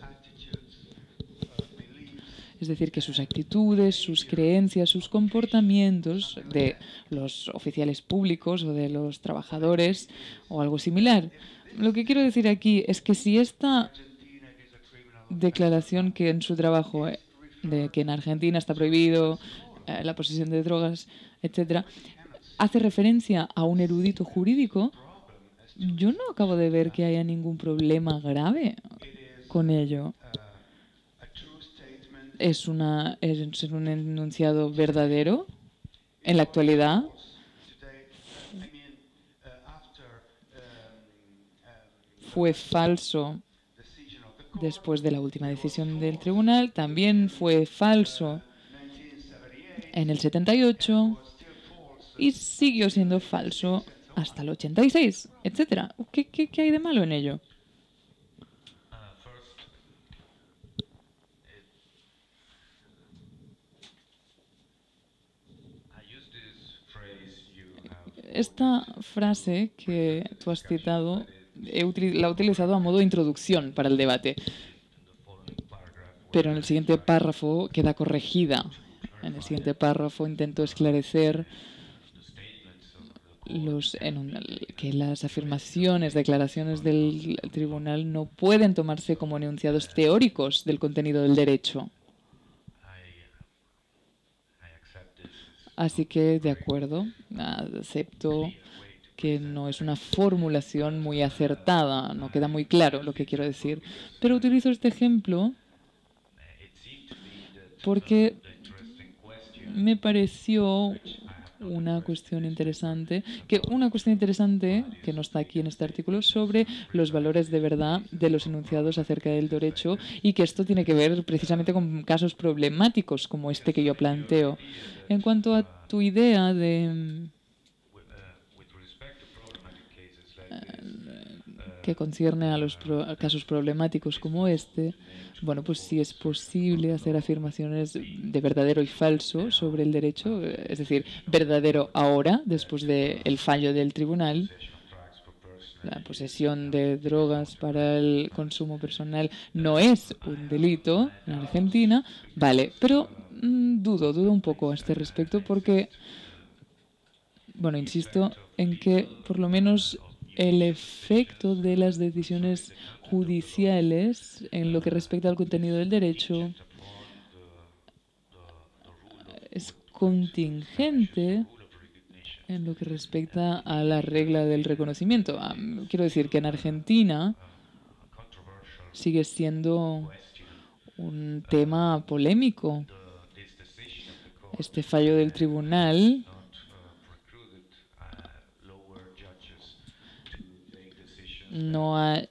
Es decir, que sus actitudes, sus creencias, sus comportamientos de los oficiales públicos o de los trabajadores o algo similar. Lo que quiero decir aquí es que si esta declaración que en su trabajo de que en Argentina está prohibido la posesión de drogas, etcétera, hace referencia a un erudito jurídico, yo no acabo de ver que haya ningún problema grave con ello. ¿Es un enunciado verdadero en la actualidad? ¿Fue falso después de la última decisión del tribunal? También fue falso en el 78 y siguió siendo falso hasta el 86, etcétera. ¿Qué hay de malo en ello? Esta frase que tú has citado la he utilizado a modo de introducción para el debate, pero en el siguiente párrafo queda corregida. En el siguiente párrafo intento esclarecer que las afirmaciones, declaraciones del tribunal no pueden tomarse como enunciados teóricos del contenido del derecho. Así que, de acuerdo, acepto que no es una formulación muy acertada, no queda muy claro lo que quiero decir. Pero utilizo este ejemplo porque me pareció una cuestión interesante que no está aquí en este artículo sobre los valores de verdad de los enunciados acerca del derecho y que esto tiene que ver precisamente con casos problemáticos como este que yo planteo. En cuanto a tu idea de que concierne a los casos problemáticos como este, bueno, pues sí es posible hacer afirmaciones de verdadero y falso sobre el derecho, es decir, verdadero ahora, después del fallo del tribunal. La posesión de drogas para el consumo personal no es un delito en Argentina, vale, pero dudo un poco a este respecto porque, bueno, insisto en que por lo menos el efecto de las decisiones judiciales en lo que respecta al contenido del derecho es contingente en lo que respecta a la regla del reconocimiento. Quiero decir que en Argentina sigue siendo un tema polémico. Este fallo del tribunal no ha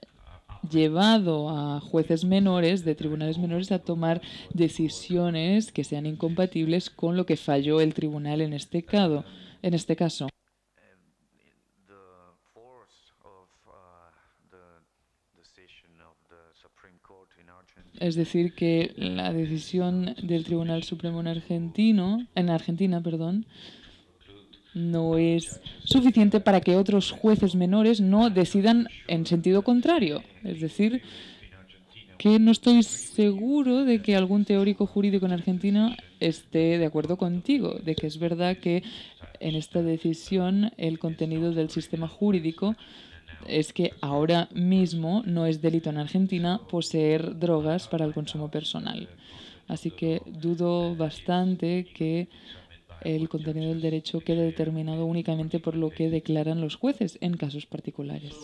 llevado a jueces menores de tribunales menores a tomar decisiones que sean incompatibles con lo que falló el tribunal en este caso. Es decir, que la decisión del Tribunal Supremo en Argentina, no es suficiente para que otros jueces menores no decidan en sentido contrario. Es decir, que no estoy seguro de que algún teórico jurídico en Argentina esté de acuerdo contigo, de que es verdad que en esta decisión el contenido del sistema jurídico es que ahora mismo no es delito en Argentina poseer drogas para el consumo personal. Así que dudo bastante que el contenido del derecho quede determinado únicamente por lo que declaran los jueces en casos particulares.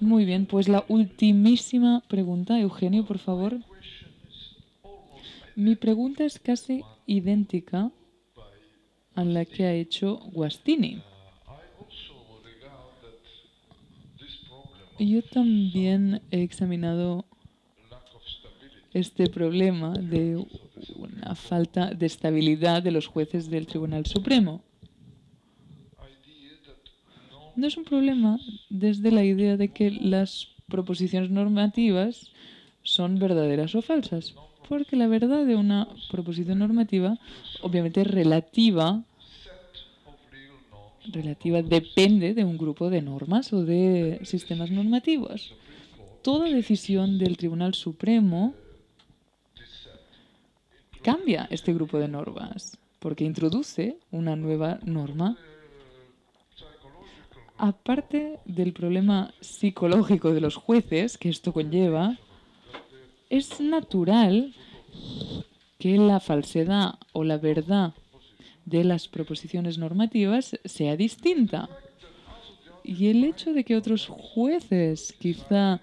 Muy bien, pues la ultimísima pregunta, Eugenio, por favor. Mi pregunta es casi idéntica a la que ha hecho Guastini. Yo también he examinado este problema de una falta de estabilidad de los jueces del Tribunal Supremo. No es un problema desde la idea de que las proposiciones normativas son verdaderas o falsas, porque la verdad de una proposición normativa obviamente es relativa depende de un grupo de normas o de sistemas normativos. Toda decisión del Tribunal Supremo cambia este grupo de normas porque introduce una nueva norma. Aparte del problema psicológico de los jueces que esto conlleva, es natural que la falsedad o la verdad de las proposiciones normativas sea distinta. Y el hecho de que otros jueces quizá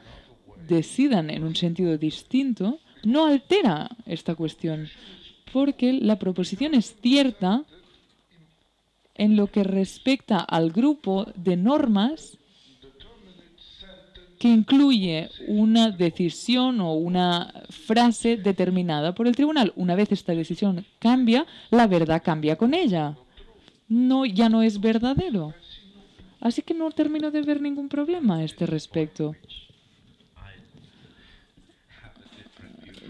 decidan en un sentido distinto no altera esta cuestión, porque la proposición es cierta en lo que respecta al grupo de normas que incluye una decisión o una frase determinada por el tribunal. Una vez esta decisión cambia, la verdad cambia con ella. Ya no es verdadero. Así que no termino de ver ningún problema a este respecto.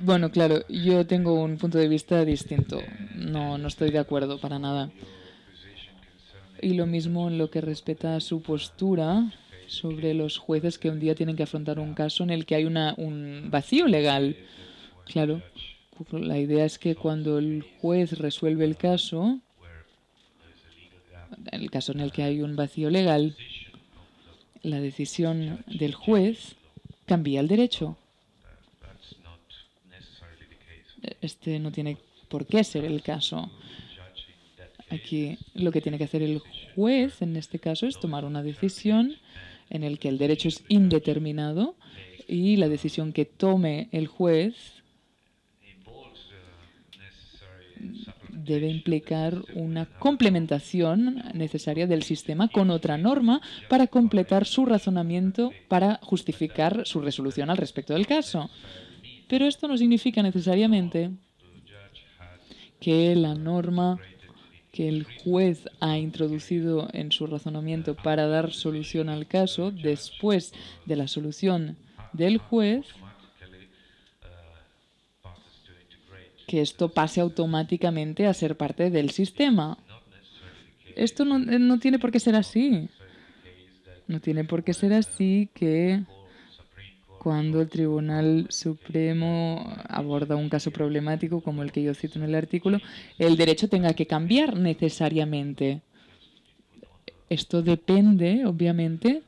Bueno, claro, yo tengo un punto de vista distinto. No estoy de acuerdo para nada. Y lo mismo en lo que respecta a su postura sobre los jueces que un día tienen que afrontar un caso en el que hay un vacío legal. Claro, la idea es que cuando el juez resuelve el caso en el que hay un vacío legal, la decisión del juez cambia el derecho. Este no tiene por qué ser el caso. Aquí lo que tiene que hacer el juez en este caso es tomar una decisión en el que el derecho es indeterminado y la decisión que tome el juez debe implicar una complementación necesaria del sistema con otra norma para completar su razonamiento para justificar su resolución al respecto del caso. Pero esto no significa necesariamente que la norma que el juez ha introducido en su razonamiento para dar solución al caso, después de la solución del juez, que esto pase automáticamente a ser parte del sistema. Esto no tiene por qué ser así. No tiene por qué ser así que cuando el Tribunal Supremo aborda un caso problemático como el que yo cito en el artículo, el derecho tenga que cambiar necesariamente. Esto depende, obviamente,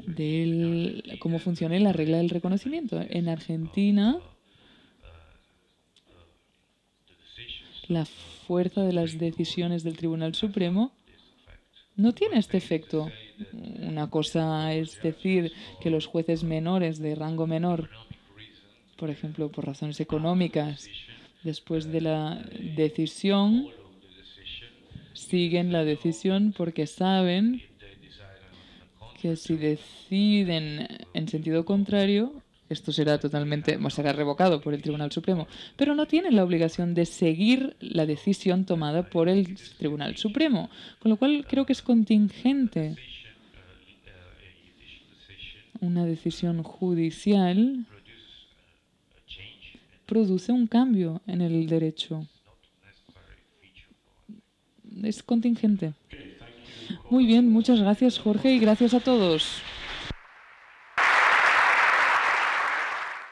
de cómo funcione la regla del reconocimiento. En Argentina, la fuerza de las decisiones del Tribunal Supremo no tiene este efecto. Una cosa es decir que los jueces menores de rango menor, por ejemplo, por razones económicas, después de la decisión, siguen la decisión porque saben que si deciden en sentido contrario, esto será será revocado por el Tribunal Supremo, pero no tienen la obligación de seguir la decisión tomada por el Tribunal Supremo, con lo cual creo que es contingente. Una decisión judicial produce un cambio en el derecho. Es contingente. Muy bien, muchas gracias, Jorge, y gracias a todos.